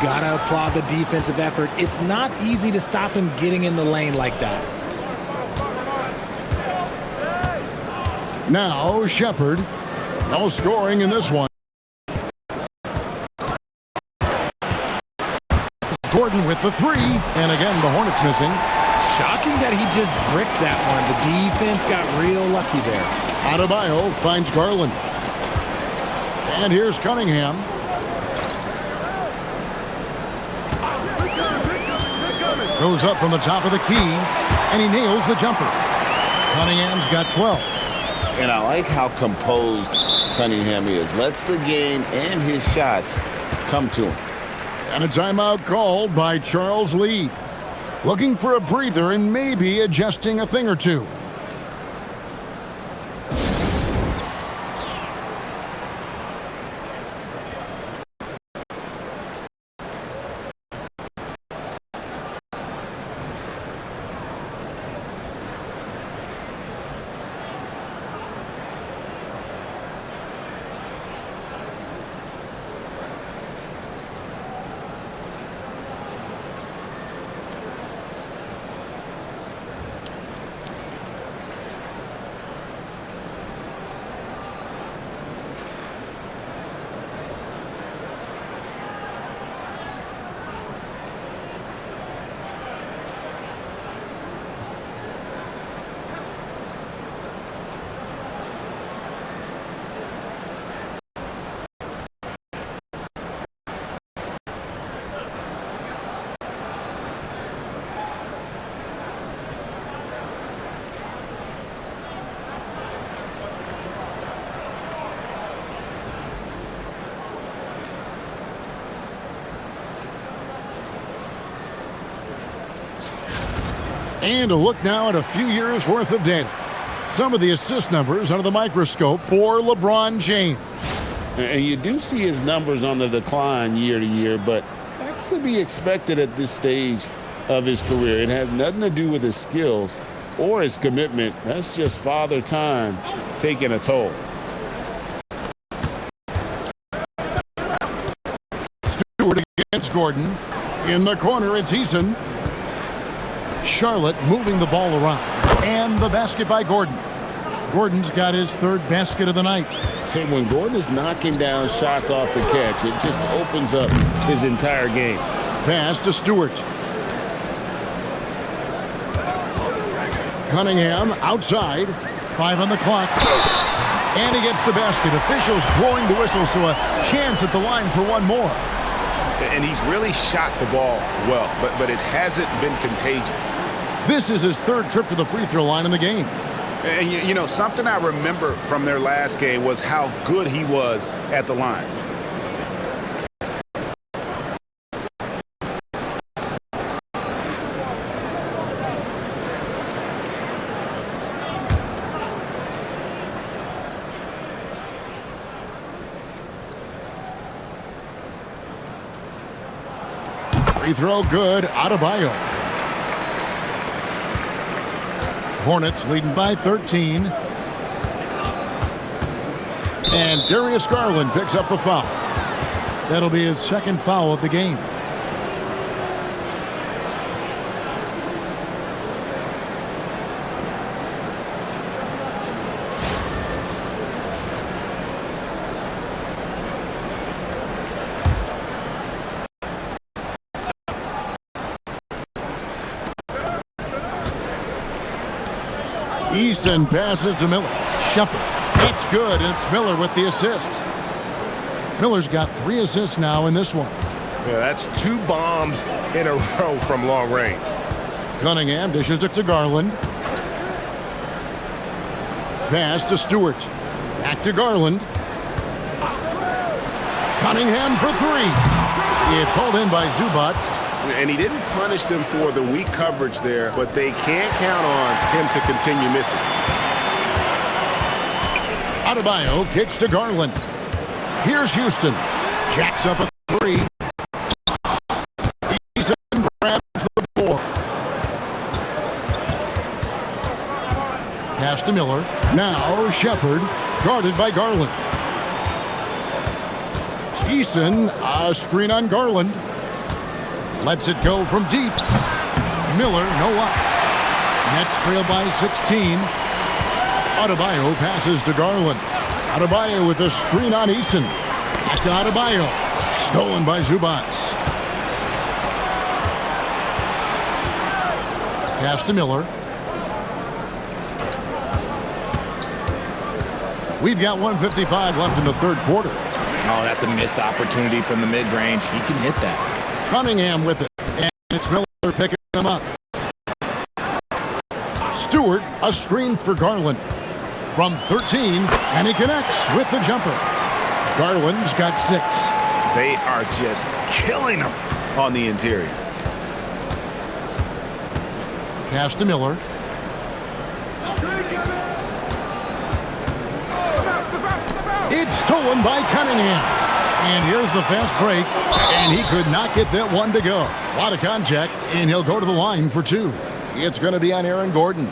Gotta applaud the defensive effort. It's not easy to stop him getting in the lane like that. Now, Shepard. No scoring in this one. Gordon with the three. And again, the Hornets missing. Shocking that he just bricked that one. The defense got real lucky there. Adebayo finds Garland. And here's Cunningham. Goes up from the top of the key, and he nails the jumper. Cunningham's got 12. And I like how composed Cunningham is. Lets the game and his shots come to him. And a timeout called by Charles Lee. Looking for a breather and maybe adjusting a thing or two. And a look now at a few years' worth of data. Some of the assist numbers under the microscope for LeBron James. And you do see his numbers on the decline year to year, but that's to be expected at this stage of his career. It has nothing to do with his skills or his commitment. That's just father time taking a toll. Stewart against Gordon. In the corner, it's Eason. Charlotte moving the ball around. And the basket by Gordon. Gordon's got his third basket of the night. Hey, when Gordon is knocking down shots off the catch, it just opens up his entire game. Pass to Stewart. Cunningham outside. 5 on the clock. And he gets the basket. Officials blowing the whistle, so a chance at the line for one more. And he's really shot the ball well, but it hasn't been contagious. This is his third trip to the free throw line in the game. And, you know, something I remember from their last game was how good he was at the line. Free throw good. Adebayo. Hornets leading by 13. And Darius Garland picks up the foul. That'll be his second foul of the game. Eason passes to Miller. Shepard. It's good, and it's Miller with the assist. Miller's got 3 assists now in this one. Yeah, that's 2 bombs in a row from long range. Cunningham dishes it to Garland. Pass to Stewart. Back to Garland. Cunningham for 3. It's hauled in by Zubats. And he didn't punish them for the weak coverage there, but they can't count on him to continue missing. Adebayo kicks to Garland. Here's Houston. Jacks up a 3. Eason grabs the 4. Pass to Miller. Now Shepard, guarded by Garland. Eason, a screen on Garland. Lets it go from deep. Miller, no luck. Nets trail by 16. Adebayo passes to Garland. Adebayo with a screen on Eason. Back to Adebayo. Stolen by Zubats. Pass to Miller. We've got 1:55 left in the third quarter. Oh, that's a missed opportunity from the mid-range. He can hit that. Cunningham with it, and it's Miller picking him up. Stewart, a screen for Garland. From 13, and he connects with the jumper. Garland's got 6. They are just killing him on the interior. Pass to Miller. It's stolen by Cunningham. And here's the fast break, and he could not get that one to go. A lot of contact, and he'll go to the line for 2. It's going to be on Aaron Gordon.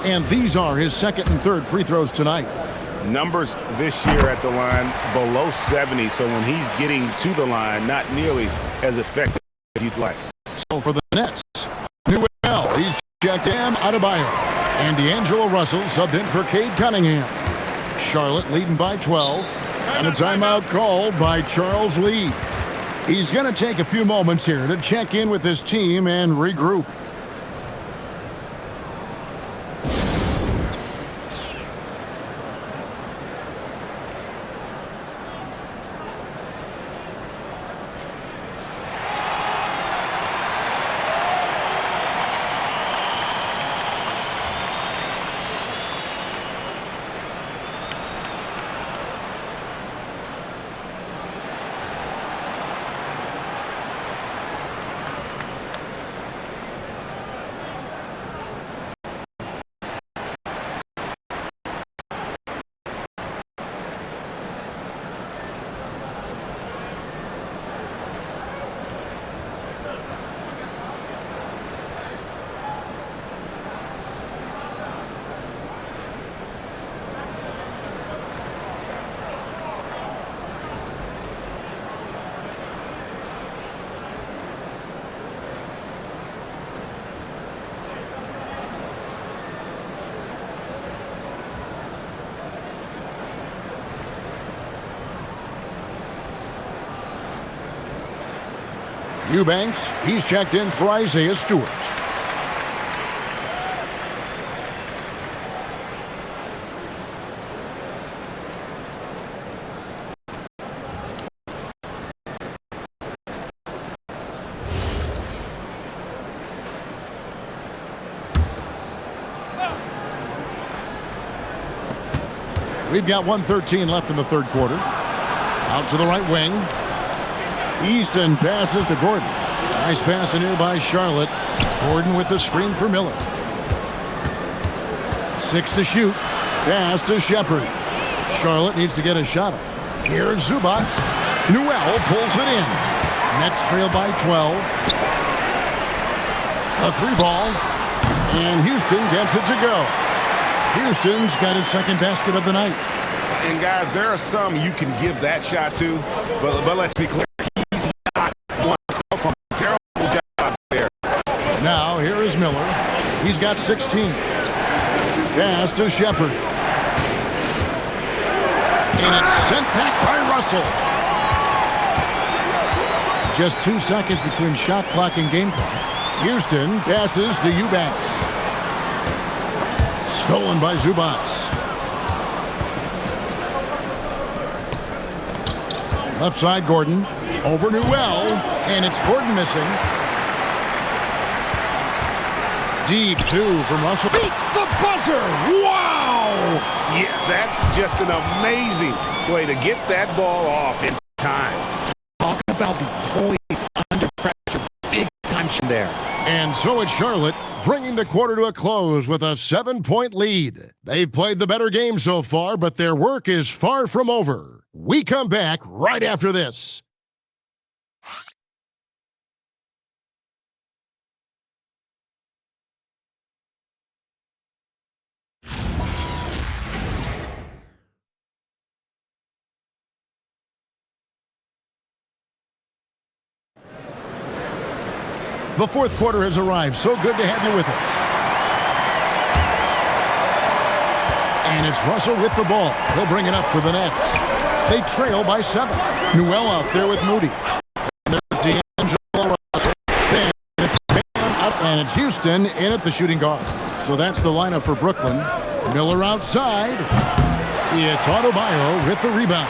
And these are his second and third free throws tonight. Numbers this year at the line below 70, so when he's getting to the line, not nearly as effective as you'd like. So for the Nets, Newell, he's checked in, Adebayo. And D'Angelo Russell subbed in for Cade Cunningham. Charlotte leading by 12. And a timeout called by Charles Lee. He's going to take a few moments here to check in with his team and regroup. Eubanks, he's checked in for Isaiah Stewart. We've got 1:13 left in the third quarter. Out to the right wing. Easton passes to Gordon. Nice pass in here by Charlotte. Gordon with the screen for Miller. 6 to shoot. Pass to Shepard. Charlotte needs to get a shot up. Here's Zubac. Newell pulls it in. Nets trail by 12. A 3-ball. And Houston gets it to go. Houston's got his second basket of the night. And guys, there are some you can give that shot to, but let's be clear, he's not one from a terrible job there. Now here is Miller. He's got 16. Pass to Shepard. And it's sent back by Russell. Just 2 seconds between shot clock and game clock. Houston passes to Eubanks. Stolen by Zubac. Left side, Gordon. Over Newell. And it's Gordon missing. Deep 2 from Russell. Beats the buzzer. Wow! Yeah, that's just an amazing play to get that ball off in time. Talk about the poise under pressure. Big time there. And so it's Charlotte, bringing the quarter to a close with a 7-point lead. They've played the better game so far, but their work is far from over. We come back right after this. The fourth quarter has arrived. So good to have you with us. And it's Russell with the ball. He'll bring it up for the Nets. They trail by 7. Newell out there with Moody. And there's D'Angelo Russell. And it's Houston in at the shooting guard. So that's the lineup for Brooklyn. Miller outside. It's Adebayo with the rebound.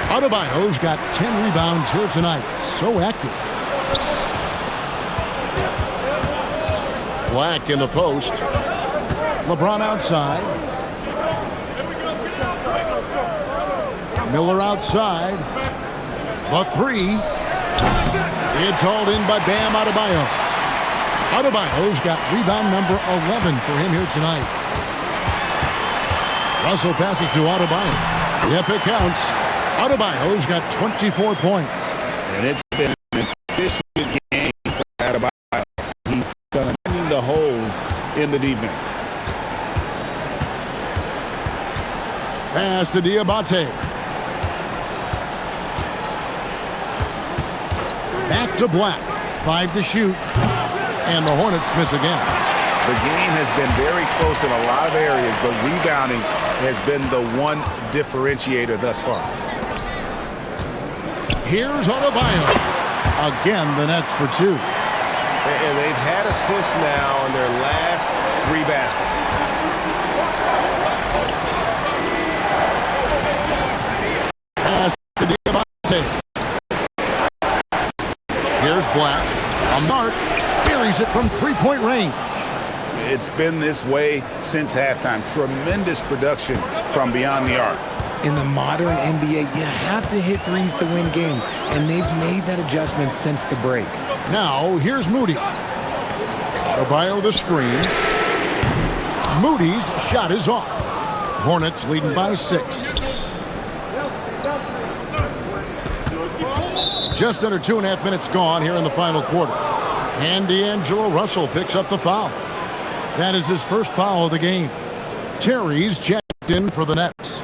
Adebayo's got 10 rebounds here tonight. So active. Black in the post. LeBron outside. Miller outside. The 3. It's hauled in by Bam Adebayo. Adebayo's got rebound number 11 for him here tonight. Russell passes to Adebayo. Yep, it counts. Adebayo's got 24 points. And it's been an efficient game for Adebayo. He's done the holes in the defense. Pass to Diabate. Back to Black. 5 to shoot. And the Hornets miss again. The game has been very close in a lot of areas, but rebounding has been the one differentiator thus far. Here's Adebayo. Again, the Nets for 2. And they've had assists now on their last 3 baskets. Pass to Diabate. Here's Black. A mark. Buries it from 3-point range. It's been this way since halftime. Tremendous production from beyond the arc. In the modern NBA, you have to hit threes to win games, and they've made that adjustment since the break. Now, here's Moody. Adebayo the screen. Moody's shot is off. Hornets leading by 6. Just under 2.5 minutes gone here in the final quarter. And D'Angelo Russell picks up the foul. That is his first foul of the game. Terry's checked in for the Nets.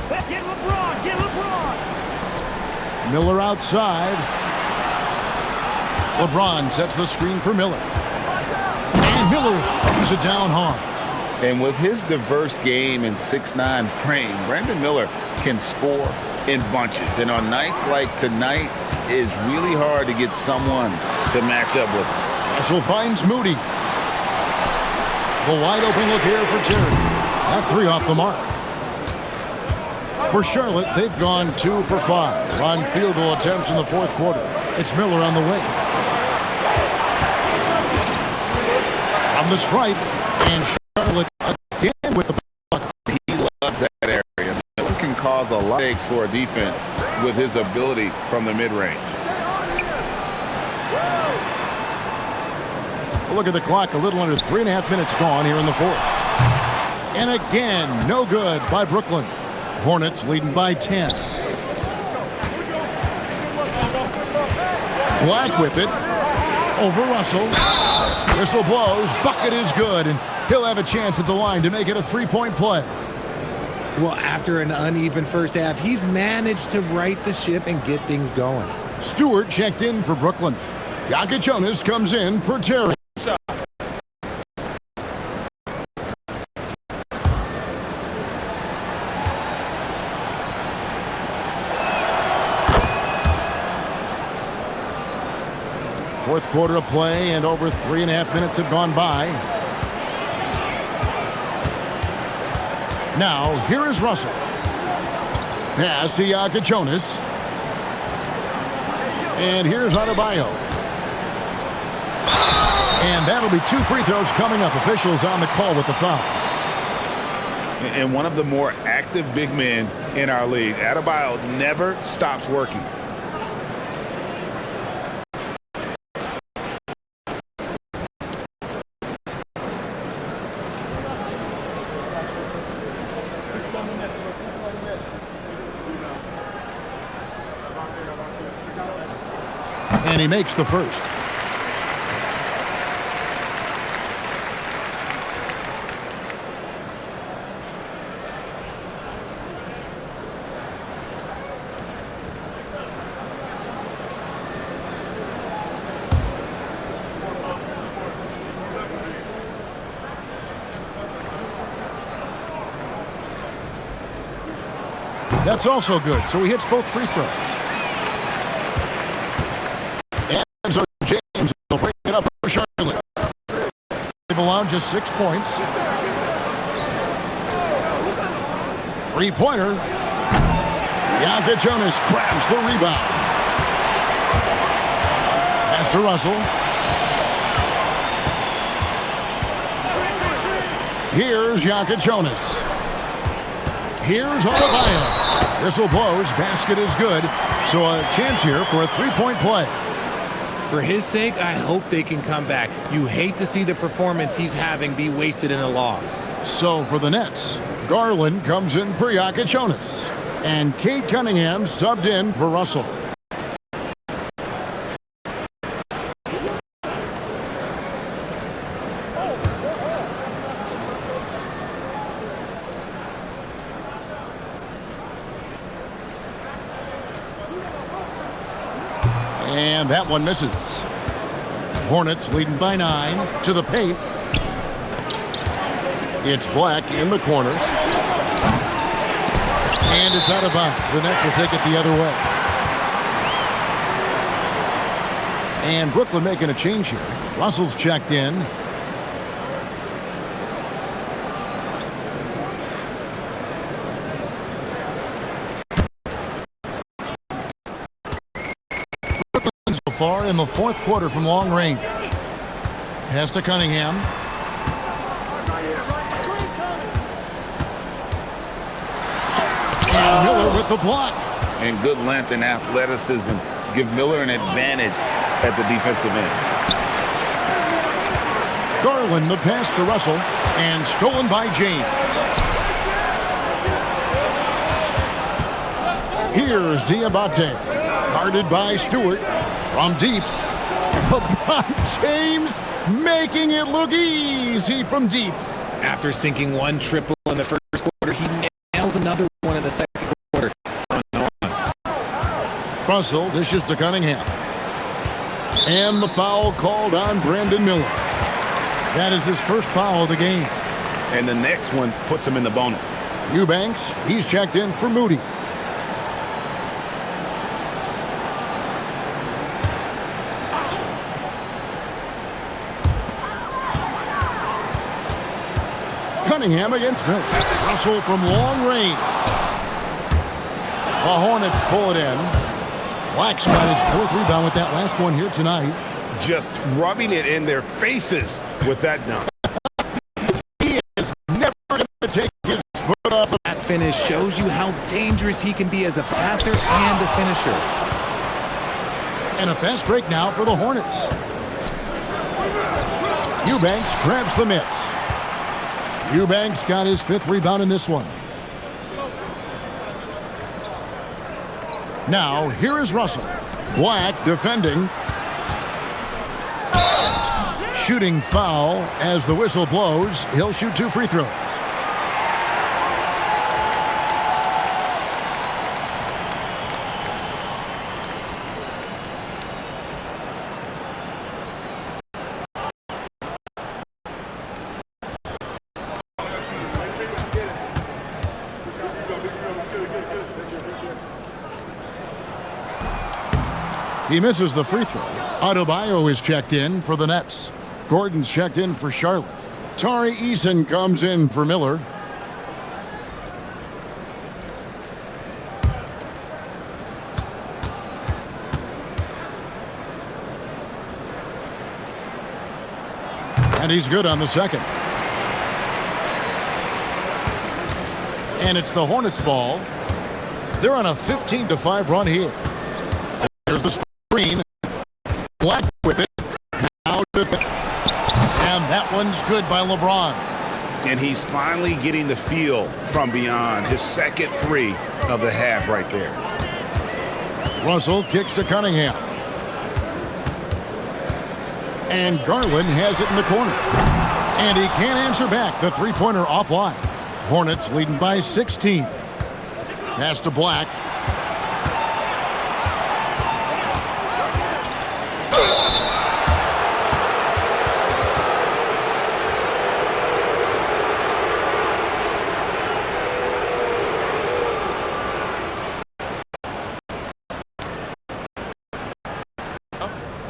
Get LeBron! Get LeBron! Miller outside. LeBron sets the screen for Miller. And Miller throws it down hard. And with his diverse game and 6'9" frame, Brandon Miller can score in bunches. And on nights like tonight, it's really hard to get someone to match up with him. Russell finds Moody. The wide open look here for Jerry. That three off the mark. For Charlotte, they've gone 2 for 5 on field goal attempts in the fourth quarter. It's Miller on the wing. From the stripe, and Charlotte again with the puck. He loves that area. Miller can cause a lot of mistakes for a defense with his ability from the mid-range. Look at the clock, a little under 3.5 minutes gone here in the fourth. And again, no good by Brooklyn. Hornets leading by 10. Black with it. Over Russell. Whistle blows. Bucket is good. And he'll have a chance at the line to make it a three-point play. Well, after an uneven first half, he's managed to right the ship and get things going. Stewart checked in for Brooklyn. Jonas comes in for Jerry. Fourth quarter of play, and over 3.5 minutes have gone by. Now, here is Russell. Pass to Jonas. And here's Adebayo. And that'll be 2 free throws coming up. Officials on the call with the foul. And one of the more active big men in our league. Adebayo never stops working. And he makes the first. That's also good, so he hits both free throws. And so James will bring it up for Charlotte. They've allowed just 6 points. Three-pointer. Jonas grabs the rebound. Pass to Russell. Here's Jonas. Here's Adebayo. Whistle blows. Basket is good. So a chance here for a three-point play. For his sake, I hope they can come back. You hate to see the performance he's having be wasted in a loss. So for the Nets, Garland comes in for Jonas. And Kate Cunningham subbed in for Russell. And that one misses. Hornets leading by 9 to the paint. It's Black in the corner. And it's out of bounds. The Nets will take it the other way. And Brooklyn making a change here. Russell's checked in. Far in the fourth quarter from long range. Pass to Cunningham. And Miller with the block. And good length and athleticism give Miller an advantage at the defensive end. Garland the pass to Russell and stolen by James. Here's Diabate, guarded by Stewart. From deep, LeBron James making it look easy from deep. After sinking one triple in the first quarter, he nails another one in the second quarter. Russell dishes to Cunningham. And the foul called on Brandon Miller. That is his first foul of the game. And the next one puts him in the bonus. Eubanks, he's checked in for Moody. Cunningham against Miller. Russell from long range. The Hornets pull it in. Black's got his 4th rebound with that last one here tonight. Just rubbing it in their faces with that dunk. He is never going to take his foot off. That finish shows you how dangerous he can be as a passer and a finisher. And a fast break now for the Hornets. Eubanks grabs the miss. Eubanks got his 5th rebound in this one. Now, here is Russell. Black defending. Shooting foul as the whistle blows. He'll shoot 2 free throws. He misses the free throw. Adebayo is checked in for the Nets. Gordon's checked in for Charlotte. Tari Eason comes in for Miller. And he's good on the second. And it's the Hornets ball. They're on a 15-5 run here. There's the screen. Black with it. Now and that one's good by LeBron. And he's finally getting the feel from beyond. His second 3 of the half right there. Russell kicks to Cunningham. And Garland has it in the corner. And he can't answer back. The 3-pointer offline. Hornets leading by 16. Pass to Black.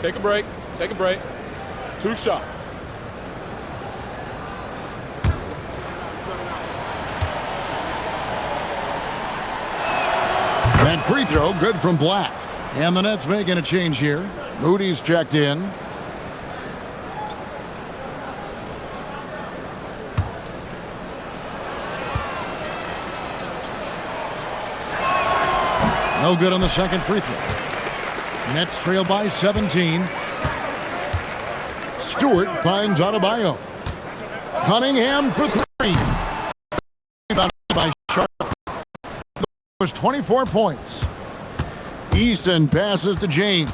Take a break. Take a break. 2 shots. That free throw good from Black. And the Nets making a change here. Moody's checked in. No good on the second free throw. Nets trail by 17. Stewart finds Adebayo. Cunningham for 3. Rebounded by Charlotte. It was 24 points. Easton passes to James.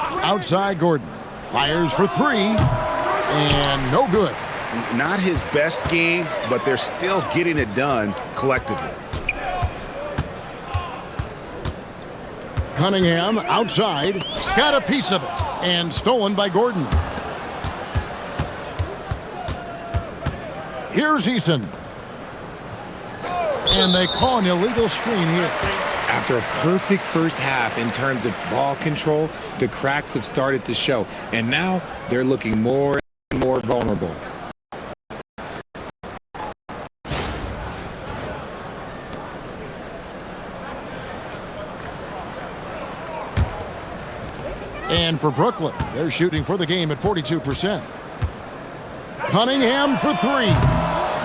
Outside Gordon. Fires for 3. And no good. Not his best game, but they're still getting it done collectively. Cunningham outside, got a piece of it, and stolen by Gordon. Here's Eason. And they call an illegal screen here. After a perfect first half in terms of ball control, the cracks have started to show, and now they're looking more and more vulnerable. And for Brooklyn, they're shooting for the game at 42%. Cunningham for 3.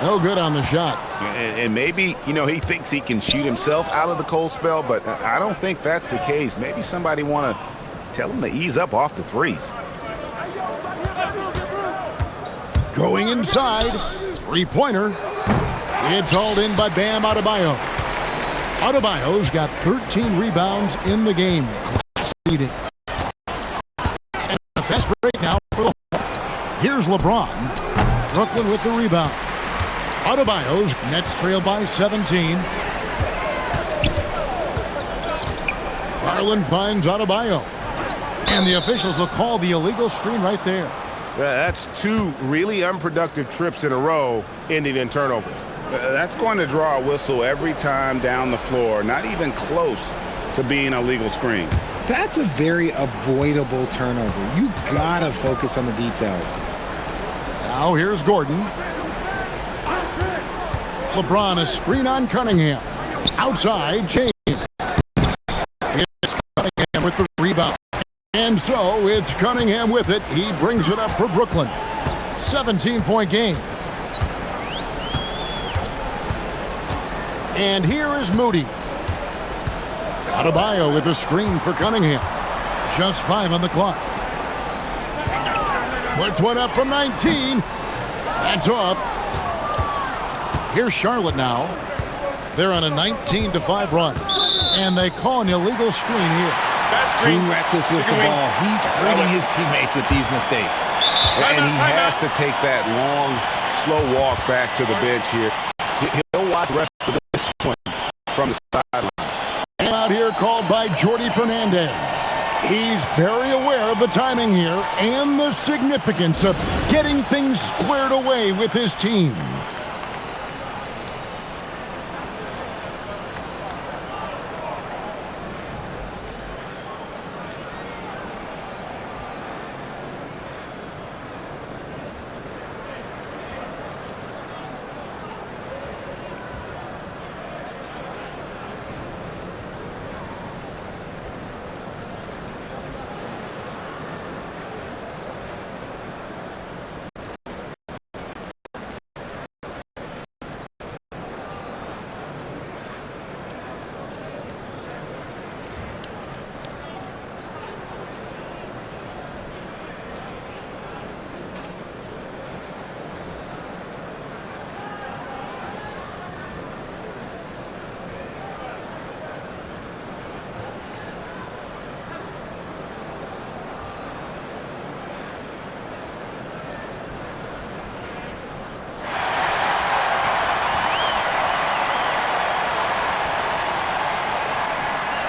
No good on the shot. And maybe, he thinks he can shoot himself out of the cold spell, but I don't think that's the case. Maybe somebody want to tell him to ease up off the threes. Going inside, 3-pointer. It's hauled in by Bam Adebayo. Adebayo's got 13 rebounds in the game. Class leading. And a fast break now for the Hornets. Here's LeBron. Brooklyn with the rebound. Adebayo's Nets trail by 17. Garland finds Adebayo. And the officials will call the illegal screen right there. That's two really unproductive trips in a row ending in turnovers. That's going to draw a whistle every time down the floor, not even close to being a legal screen. That's a very avoidable turnover. You gotta focus on the details. Now here's Gordon. LeBron, a screen on Cunningham. Outside, James. It's Cunningham with the rebound. And so it's Cunningham with it. He brings it up for Brooklyn. 17-point game. And here is Moody. Adebayo with a screen for Cunningham. Just 5 on the clock. Puts one up from 19. That's off. Here's Charlotte now. They're on a 19-5 run. And they call an illegal screen here. Too reckless with the ball. He's hurting his teammates with these mistakes. And he has to take that long, slow walk back to the bench here. He'll watch the rest of this one from the sideline. And out here called by Jordi Fernandez. He's very aware of the timing here and the significance of getting things squared away with his team.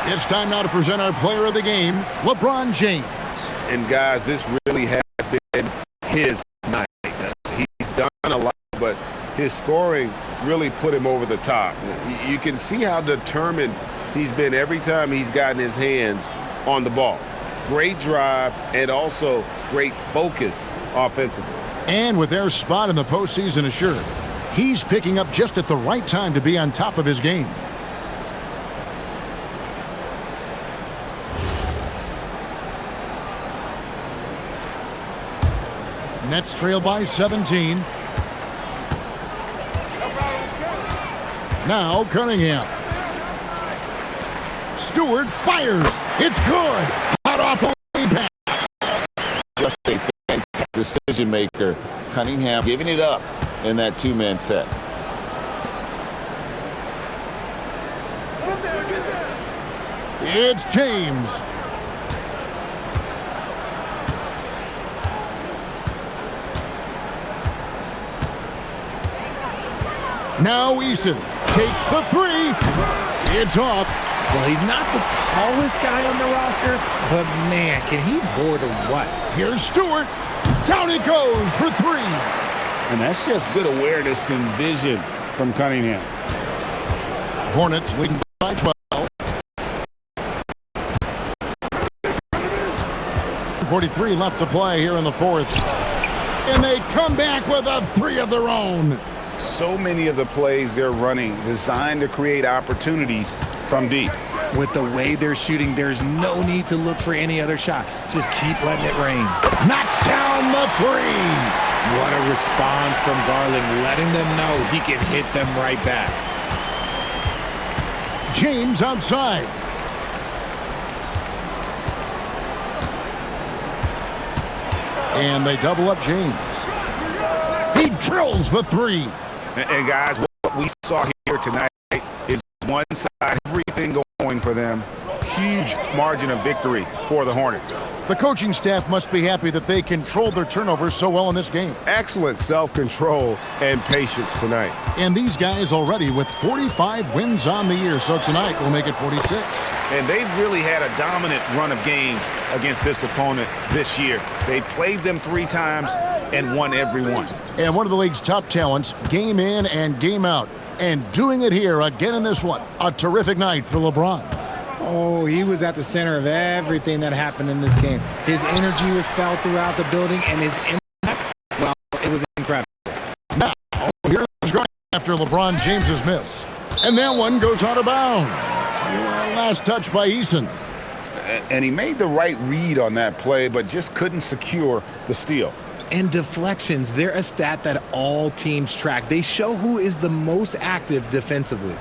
It's time now to present our player of the game, LeBron James. And guys, this really has been his night. He's done a lot, but his scoring really put him over the top. You can see how determined he's been every time he's gotten his hands on the ball. Great drive and also great focus offensively. And with their spot in the postseason assured, he's picking up just at the right time to be on top of his game. Nets trail by 17. Now Cunningham. Stewart fires. It's good. Out off the pass. Just a fantastic decision maker. Cunningham giving it up in that two-man set. It's James. Now Eason takes the three. It's off. Well, he's not the tallest guy on the roster, but man, can he board or what? Here's Stewart. Down he goes for three. And that's just good awareness and vision from Cunningham. Hornets leading by 12. 43 left to play here in the fourth. And they come back with a three of their own. So many of the plays they're running designed to create opportunities from deep. With the way they're shooting, there's no need to look for any other shot. Just keep letting it rain. Knocks down the three. What a response from Garland, letting them know he can hit them right back. James outside. And they double up James. He drills the three. And guys, what we saw here tonight is one side, everything going for them. Huge margin of victory for the Hornets. The coaching staff must be happy that they controlled their turnovers so well in this game. Excellent self-control and patience tonight. And these guys already with 45 wins on the year, so tonight will make it 46. And they've really had a dominant run of games against this opponent this year. They played them 3 times and won every one. And one of the league's top talents, game in and game out. And doing it here again in this one. A terrific night for LeBron. Oh, he was at the center of everything that happened in this game. His energy was felt throughout the building, and his impact, well, it was incredible. Now, here's Grant after LeBron James's miss. And that one goes out of bounds. Last touch by Eason. And he made the right read on that play, but just couldn't secure the steal. And deflections, they're a stat that all teams track. They show who is the most active defensively.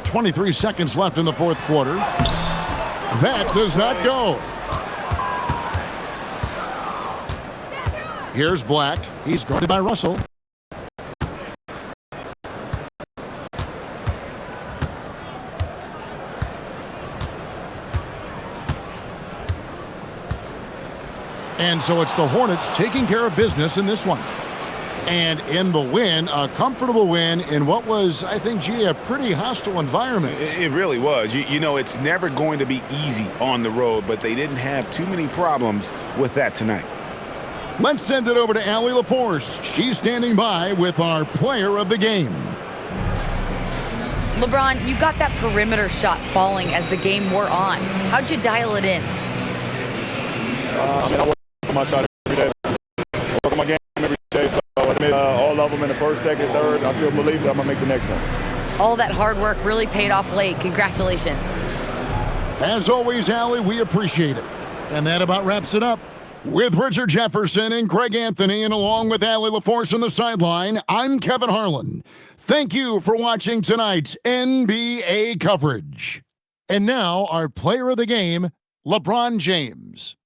.23 seconds left in the fourth quarter. That does not go. Here's Black. He's guarded by Russell. And so it's the Hornets taking care of business in this one. And in the win, a comfortable win in what was, I think, a pretty hostile environment. It really was. You know, it's never going to be easy on the road, but they didn't have too many problems with that tonight. Let's send it over to Allie LaForce. She's standing by with our player of the game. LeBron, you got that perimeter shot falling as the game wore on. How'd you dial it in? I work on my shot every day. I work on my game every day. So I made all of them in the first, second, third. I still believe that I'm going to make the next one. All that hard work really paid off late. Congratulations. As always, Allie, we appreciate it. And that about wraps it up. With Richard Jefferson and Greg Anthony, and along with Allie LaForce on the sideline, I'm Kevin Harlan. Thank you for watching tonight's NBA coverage. And now, our player of the game, LeBron James.